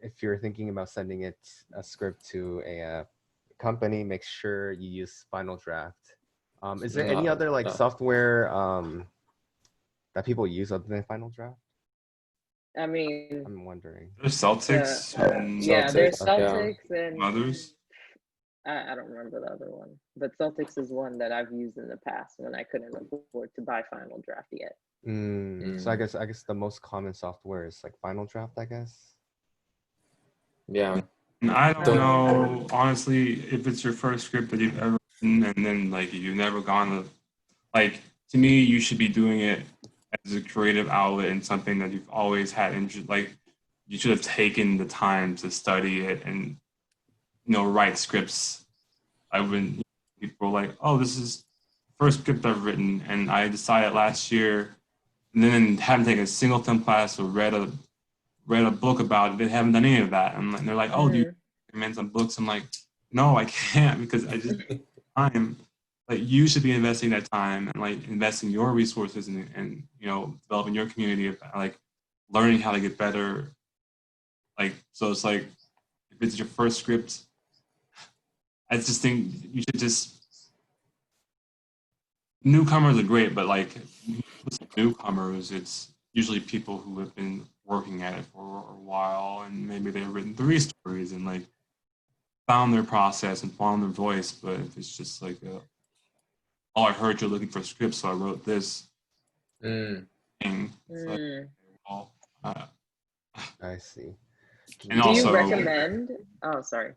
if you're thinking about sending a script to a company, make sure you use Final Draft. Is there any other like No. software that people use other than Final Draft? I mean, I'm wondering. There's Celtics and yeah, there's Celtics, yeah. Celtics and others. I don't remember the other one, but Celtics is one that I've used in the past when I couldn't afford to buy Final Draft yet. So I guess the most common software is like Final Draft, I guess. Yeah. And I don't know, honestly, if it's your first script that you've ever written, and then like you've never gone to, like, to me, you should be doing it as a creative outlet and something that you've always had interest. Like, you should have taken the time to study it and write scripts. I wouldn't. People are like, oh, this is the first script I've written, and I decided last year, and then haven't taken a single film class or read a book about it. They haven't done any of that, and they're like, oh, do you recommend some books? I'm like, no, I can't, because I just time. Like, you should be investing that time and like investing your resources and developing your community of like learning how to get better. Like, so it's like, if it's your first script, I just think you should just, newcomers are great, but like newcomers, it's usually people who have been working at it for a while, and maybe they've written 3 stories and like found their process and found their voice. But if it's just like, oh, I heard you're looking for scripts, so I wrote this thing. It's like, well, I see. and Do you also, recommend? Oh, sorry.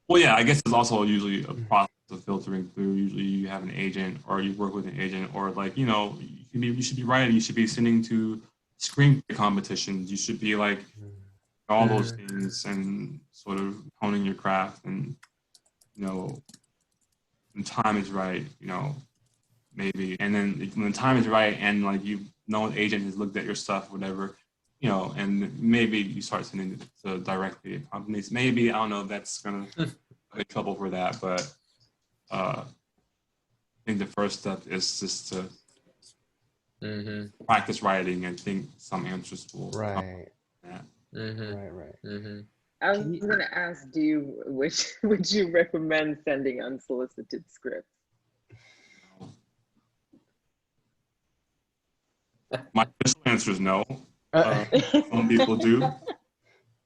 well, yeah, I guess it's also usually a process of filtering through. Usually, you have an agent, or you work with an agent, or like you should be writing. You should be sending to screenplay competitions. You should be like all those things, and sort of honing your craft. And when time is right, maybe. And then when the time is right, and like an agent has looked at your stuff, whatever, and maybe you start sending it to directly to companies. Maybe, I don't know if that's gonna get trouble for that, but I think the first step is just to practice writing, and think some answers will come Right. from that. Right. I was going to ask, would you recommend sending unsolicited scripts? My official answer is no. Some people do,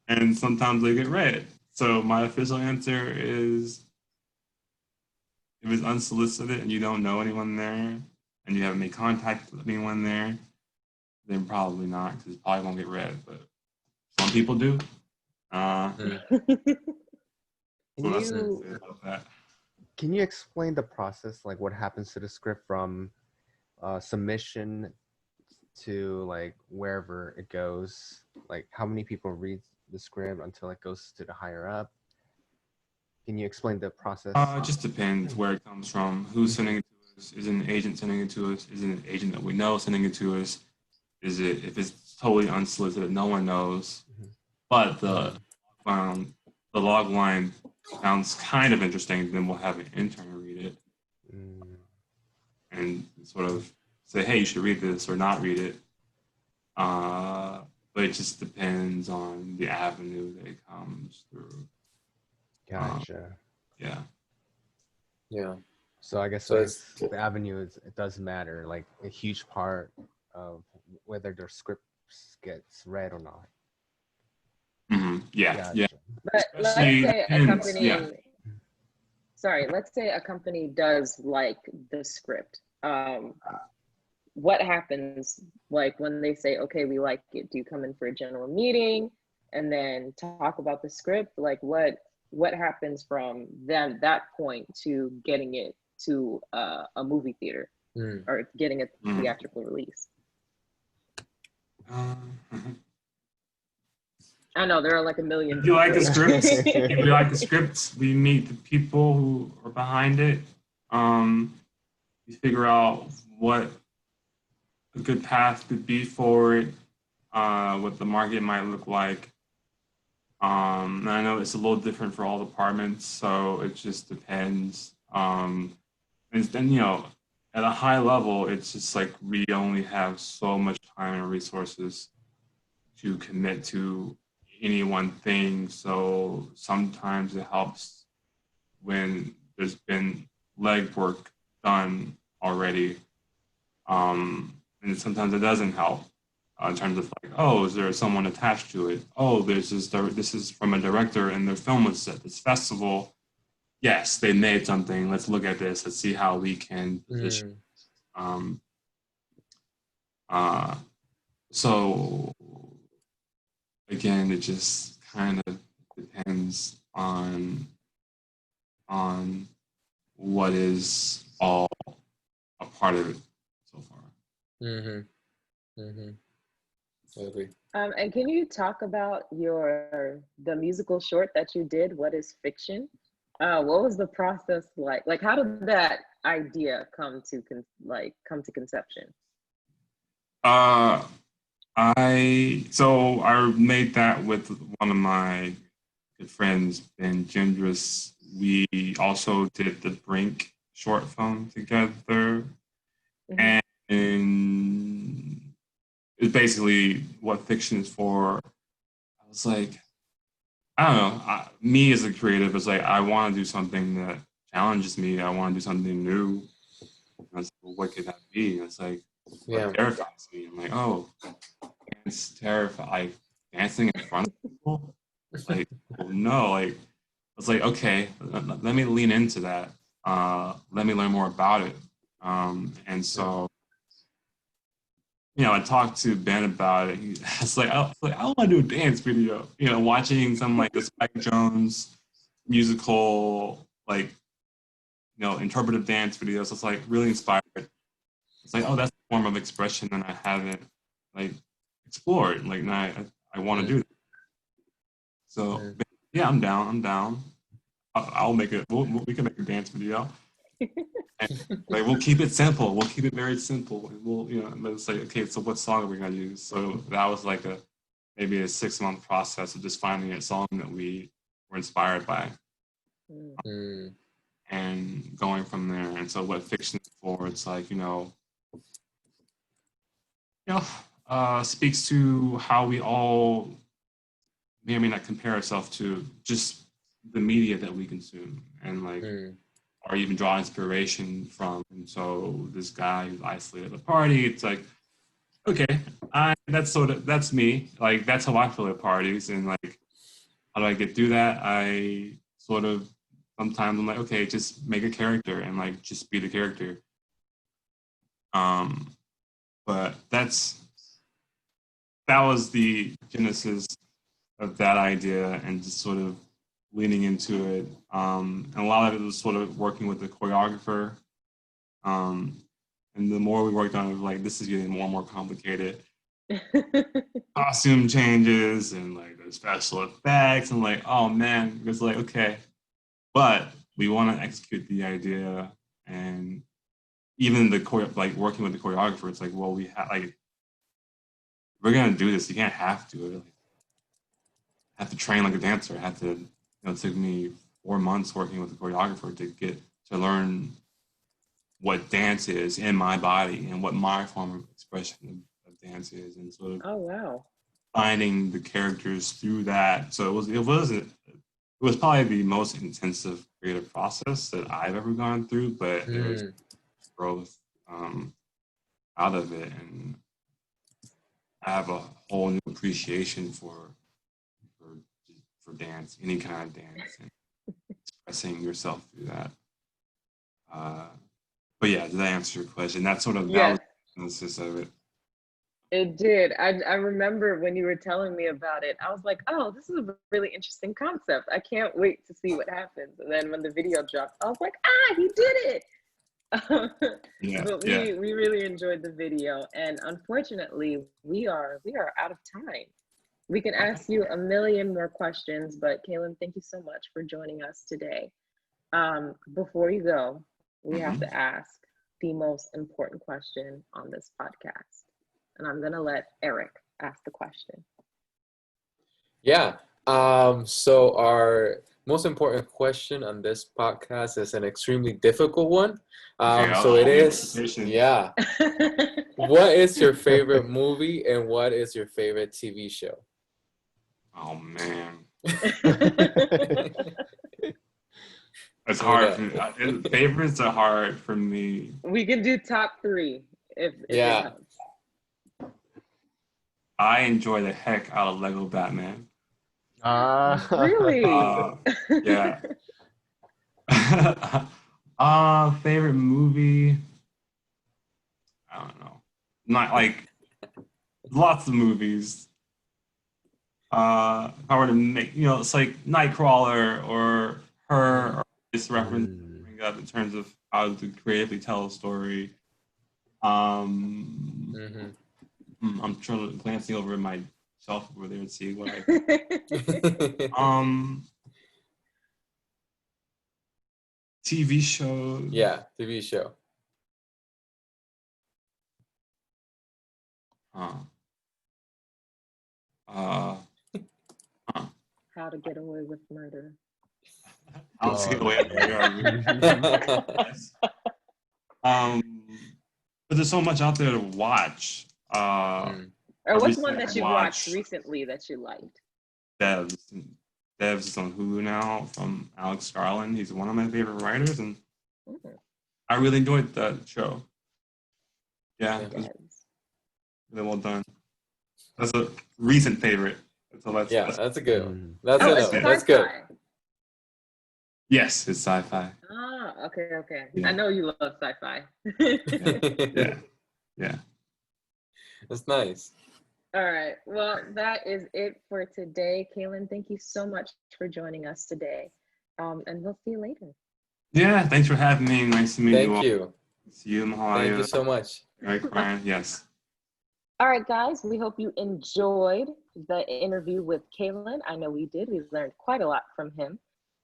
and sometimes they get read. So my official answer is, if it's unsolicited and you don't know anyone there, and you haven't made contact with anyone there, then probably not, because it probably won't get read. But some people do. Can you explain the process, like what happens to the script from submission to like wherever it goes? Like how many people read the script until it goes to the higher up? Can you explain the process? It just depends where it comes from, who's sending it to us. Is it an agent sending it to us? Is it an agent that we know sending it to us? Is it, if it's totally unsolicited, no one knows. But the log line sounds kind of interesting, then we'll have an intern read it and sort of say, hey, you should read this or not read it. But it just depends on the avenue that it comes through. Gotcha. Yeah. Yeah. So I guess So the avenue it does matter, like a huge part of whether their script gets read or not. Yeah. Gotcha. Yeah. But let's Especially say a depends, company, yeah. sorry, let's say a company does like the script. What happens like when they say, okay, we like it? Do you come in for a general meeting and then talk about the script? Like what happens from then that point to getting it to a movie theater or getting a theatrical release? I know there are like a million. If you like the script, if you like the script, we meet the people who are behind it. We figure out what a good path could be for it, what the market might look like. And I know it's a little different for all departments, so it just depends. And then, you know, at a high level, it's just like we only have so much time and resources to commit to any one thing. So sometimes it helps when there's been legwork done already. And sometimes it doesn't help in terms of like, oh, is there someone attached to it? Oh, this is from a director and their film was at this festival. Yes, they made something. Let's look at this. Let's see how we can position. So again, it just kind of depends on what is all a part of it so far. I agree. And can you talk about the musical short that you did? What is fiction? What was the process like? Like, how did that idea come to conception? I made that with one of my good friends, Ben Gendris. We also did the Brink short film together, and it's basically what fiction is for. I was like, I don't know. Me as a creative is like, I want to do something that challenges me. I want to do something new. And I was like, well, what could that be? And it's like, what terrifies me? I'm like, oh, it's terrifying. Like dancing in front of people. Like, oh, no. Like, I was like, okay, let me lean into that. Let me learn more about it. And so, you know, I talked to Ben about it. It's like, I want to do a dance video. You know, watching some like the Spike Jones musical, like, you know, interpretive dance videos. It's like really inspired. It's like, oh, that's a form of expression that I haven't like explored. Like, and I want to do that. So yeah, I'm down. I'll make it. We can make a dance video. And, like, we'll keep it simple. We'll keep it very simple, and we'll, you know, let's say, okay, so what song are we gonna use? So that was like maybe a 6-month process of just finding a song that we were inspired by, and going from there. And so what fiction is for? It's like, speaks to how we all may or may not compare ourselves to just the media that we consume, and like. Or even draw inspiration from. And so this guy who's isolated at a party, it's like, okay, that's me. Like, that's how I feel at parties. And like, how do I get through that? I sort of, sometimes I'm like, okay, just make a character and like, just be the character. But that was the genesis of that idea, and just sort of leaning into it. And a lot of it was sort of working with the choreographer. And the more we worked on it, like, this is getting more and more complicated. Costume changes and like the special effects, and like, oh man, it's like, okay, but we want to execute the idea, and even like working with the choreographer, it's like, well, we're gonna do this. You can't have to. Like, have to train like a dancer. It took me 4 months working with the choreographer to learn what dance is in my body and what my form of expression of dance is, and sort of Oh wow. finding the characters through that. So it was probably the most intensive creative process that I've ever gone through, but there's growth out of it, and I have a whole new appreciation for dance, any kind of dance, and expressing yourself through that. But yeah, did that answer your question? That was the genesis of it. It did. I remember when you were telling me about it, I was like, oh, this is a really interesting concept. I can't wait to see what happens. And then when the video dropped, I was like, he did it. But we really enjoyed the video. And unfortunately, we are out of time. We can ask you a million more questions, but Kaylon, thank you so much for joining us today. Before you go, we have to ask the most important question on this podcast. And I'm gonna let Erik ask the question. Yeah. So our most important question on this podcast is an extremely difficult one. So it is, yeah. What is your favorite movie and what is your favorite TV show? Oh man. It's hard. Favorites are hard for me. We can do top 3 if it helps. I enjoy the heck out of Lego Batman. Really? Yeah. Favorite movie? I don't know. Not like lots of movies. If I were to make, it's like Nightcrawler or Her, or this reference bring up in terms of how to creatively tell a story. I'm trying to glancing over my shelf over there and see what I. TV show. Yeah, TV show. How to Get Away with Murder. How to Get Away with Murder. But there's so much out there to watch. Or what's one that you watched recently that you liked? Devs is on Hulu now, from Alex Garland. He's one of my favorite writers, and I really enjoyed that show. Yeah, it was really well done. That's a recent favorite. That's a good one. That's good. Yes, it's sci-fi. Okay. Yeah. I know you love sci-fi. Yeah. That's nice. All right. Well, that is it for today. Kaylon, thank you so much for joining us today. And we'll see you later. Yeah, thanks for having me. Nice to meet you all. Thank you. See you, Mahalia. Thank you so much. Erik and Ryan, yes. All right, guys, we hope you enjoyed the interview with Kaylon. I know we did. We learned quite a lot from him.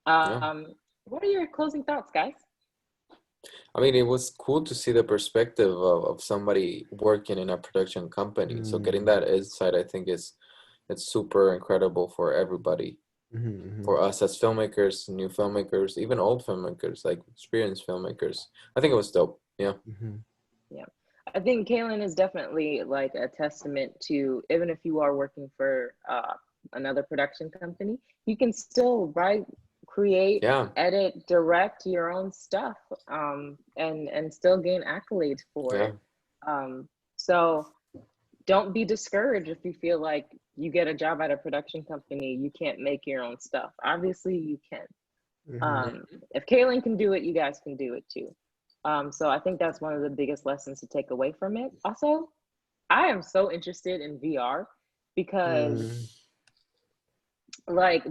What are your closing thoughts, guys? I mean, it was cool to see the perspective of somebody working in a production company. So getting that insight, I think it's super incredible for everybody. For us as filmmakers, new filmmakers, even old filmmakers, like experienced filmmakers. I think it was dope. Yeah. Yeah. I think Kaylon is definitely like a testament to, even if you are working for another production company, you can still write, create, edit, direct your own stuff, and still gain accolades for it. So don't be discouraged if you feel like you get a job at a production company, you can't make your own stuff. Obviously you can. If Kaylon can do it, you guys can do it too. So I think that's one of the biggest lessons to take away from it. Also, I am so interested in VR because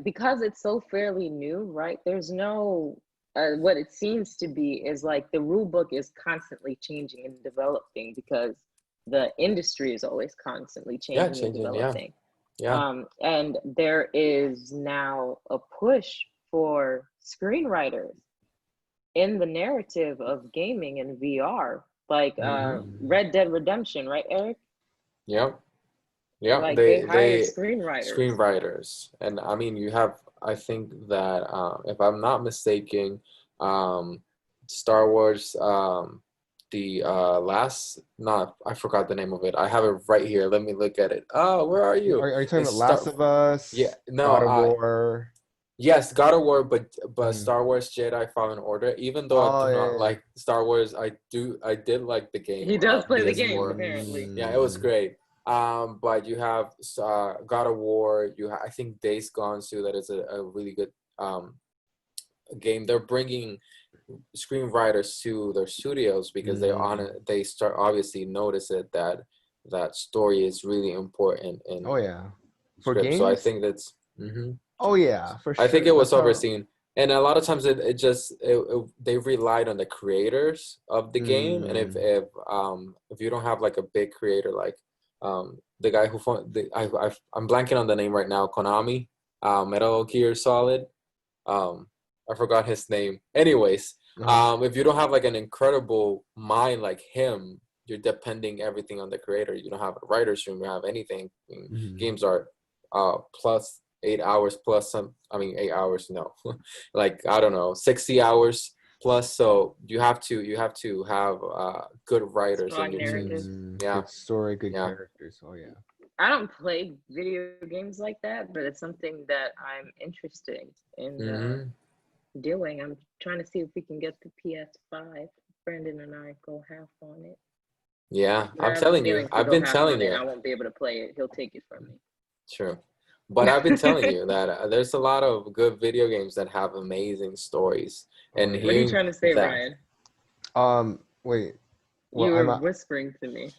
because it's so fairly new, right? There's no, what it seems to be is like the rule book is constantly changing and developing because the industry is always constantly changing and developing. And there is now a push for screenwriters in the narrative of gaming and VR, like Red Dead Redemption, right, Eric? Yep. Yeah, Like they hired screenwriters. screenwriters, and I mean you have. I think that if I'm not mistaken, Star Wars, the last, not, I forgot the name of it. I have it right here. Let me look at it. Oh, where are you? Are you talking It's about Last of Us? Yeah, no, God of War. yes, God of War, but Star Wars Jedi Fallen Order. Even though I do not like Star Wars, I did like the game. He does play the games, PS4. apparently. Yeah, it was great. But you have God of War. I think Days Gone too. That is a really good game. They're bringing screenwriters to their studios because they start obviously notice it that story is really important in for script. games. So I think that's for sure. I think it was overseen, and a lot of times they relied on the creators of the game, and if you don't have like a big creator like the guy who I'm blanking on the name right now, Konami, Metal Gear Solid, I forgot his name. Anyways, if you don't have like an incredible mind like him, you're depending everything on the creator. You don't have a writer's room, you don't have anything. Games are plus 8 hours plus some. I mean 8 hours, no, like I don't know, 60 hours plus. So you have to have good writers Strong in your narratives. teams. Yeah, good story, good characters. I don't play video games like that, but it's something that I'm interested in doing. I'm trying to see if we can get the PS5. Brandon and I go half on it. Yeah, But I'm telling you, I've been telling you. I won't be able to play it. He'll take it from me. True. But I've been telling you that there's a lot of good video games that have amazing stories. And what are you trying to say, Ryan? Wait. Well, you were whispering to me.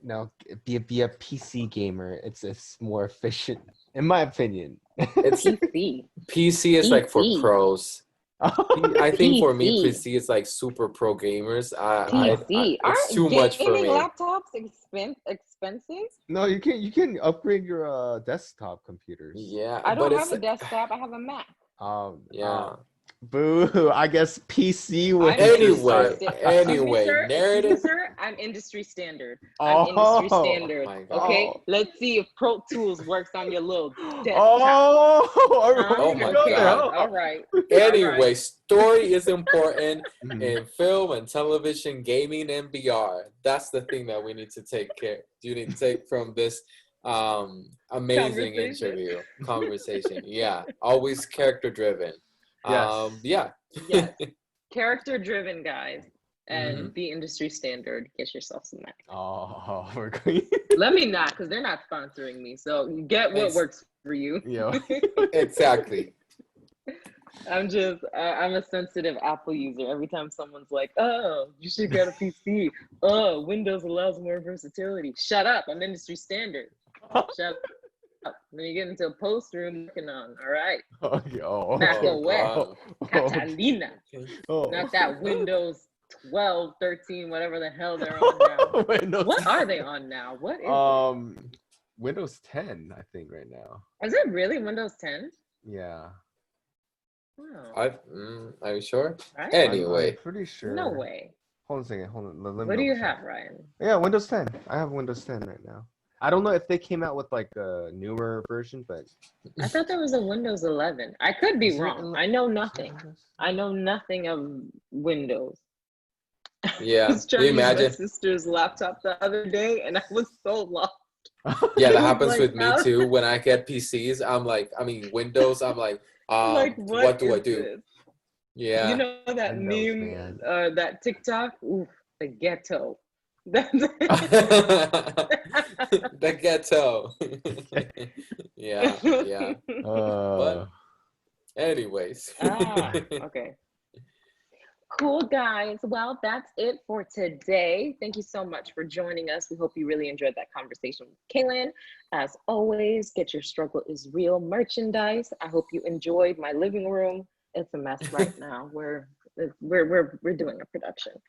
No, be a PC gamer. It's more efficient, in my opinion. It's PC. PC is like for pros. I think for me, PC is like super pro gamers. PC. It's too much for me. Aren't laptops expensive? No, you can upgrade your desktop computers. Yeah, I don't have a desktop. I have a Mac. Yeah. Boo! I guess PC would. Anyway, narrative. Sir, I'm industry standard. Industry standard. Okay, let's see if Pro Tools works on your little desktop. Oh my God! All right. Anyway, story is important in film and television, gaming, and VR. That's the thing that we need to take care. You need to take from this amazing conversation. Yeah, always character driven. Yes. Yes. Character driven, guys, and be industry standard. Get yourself some Mac. Oh, we're going. Let me not, because they're not sponsoring me. So get what works for you. Yeah. Exactly. I'm a sensitive Apple user. Every time someone's like, "Oh, you should get a PC. Oh, Windows allows more versatility." Shut up! I'm industry standard. Shut up. When you get into a post room working on, all right. Mac OS, Catalina. Not that Windows 12, 13, whatever the hell they're on now. What are they on now? What is it? Windows 10, I think, right now. Is it really Windows 10? Yeah. Oh. Are you sure? Right? Anyway. I'm pretty sure. No way. Hold on a second. Hold on. What do you have, Ryan? Yeah, Windows 10. I have Windows 10 right now. I don't know if they came out with like a newer version, but I thought there was a Windows 11. I could be wrong. I know nothing. I know nothing of Windows. Yeah. I was trying Can you to imagine? use my sister's laptop the other day, and I was so lost. Yeah, that happens with me too. When I get PCs, Windows, I'm like, what do I do? This? Yeah. You know that Windows, meme, that TikTok? Oof, the ghetto. The ghetto. Yeah. But anyways. Okay. Cool, guys. Well, that's it for today. Thank you so much for joining us. We hope you really enjoyed that conversation with Kaylon. As always, Get Your Struggle Is Real merchandise. I hope you enjoyed my living room. It's a mess right now. We're doing a production.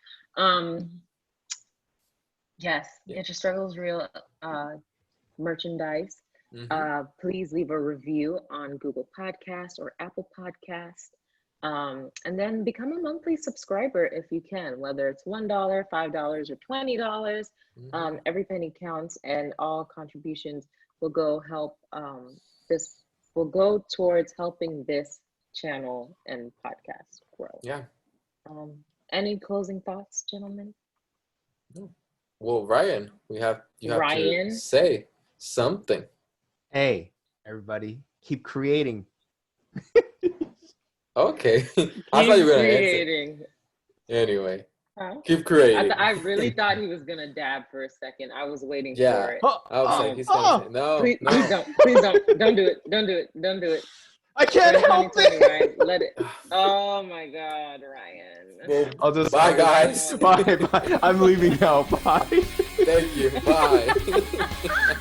Yes, Get Your Struggle Is Real merchandise. Please leave a review on Google Podcast or Apple Podcast. And then become a monthly subscriber if you can, whether it's $1, $5, or $20. Every penny counts, and all contributions will go towards helping this channel and podcast grow. Yeah. Any closing thoughts, gentlemen? Well, Ryan, you have Ryan. to say something. Hey, everybody, keep creating. Okay. I thought you were gonna answer. Creating. Anyway, Huh? keep creating. I really thought he was gonna dab for a second. I was waiting for it. I was like, he's gonna say, no, Please no. please don't do it. Don't do it. I can't help it. Ryan. Let it. Oh my God, Ryan. Well, I'll just bye, guys. Bye. I'm leaving now. Bye. Thank you. Bye.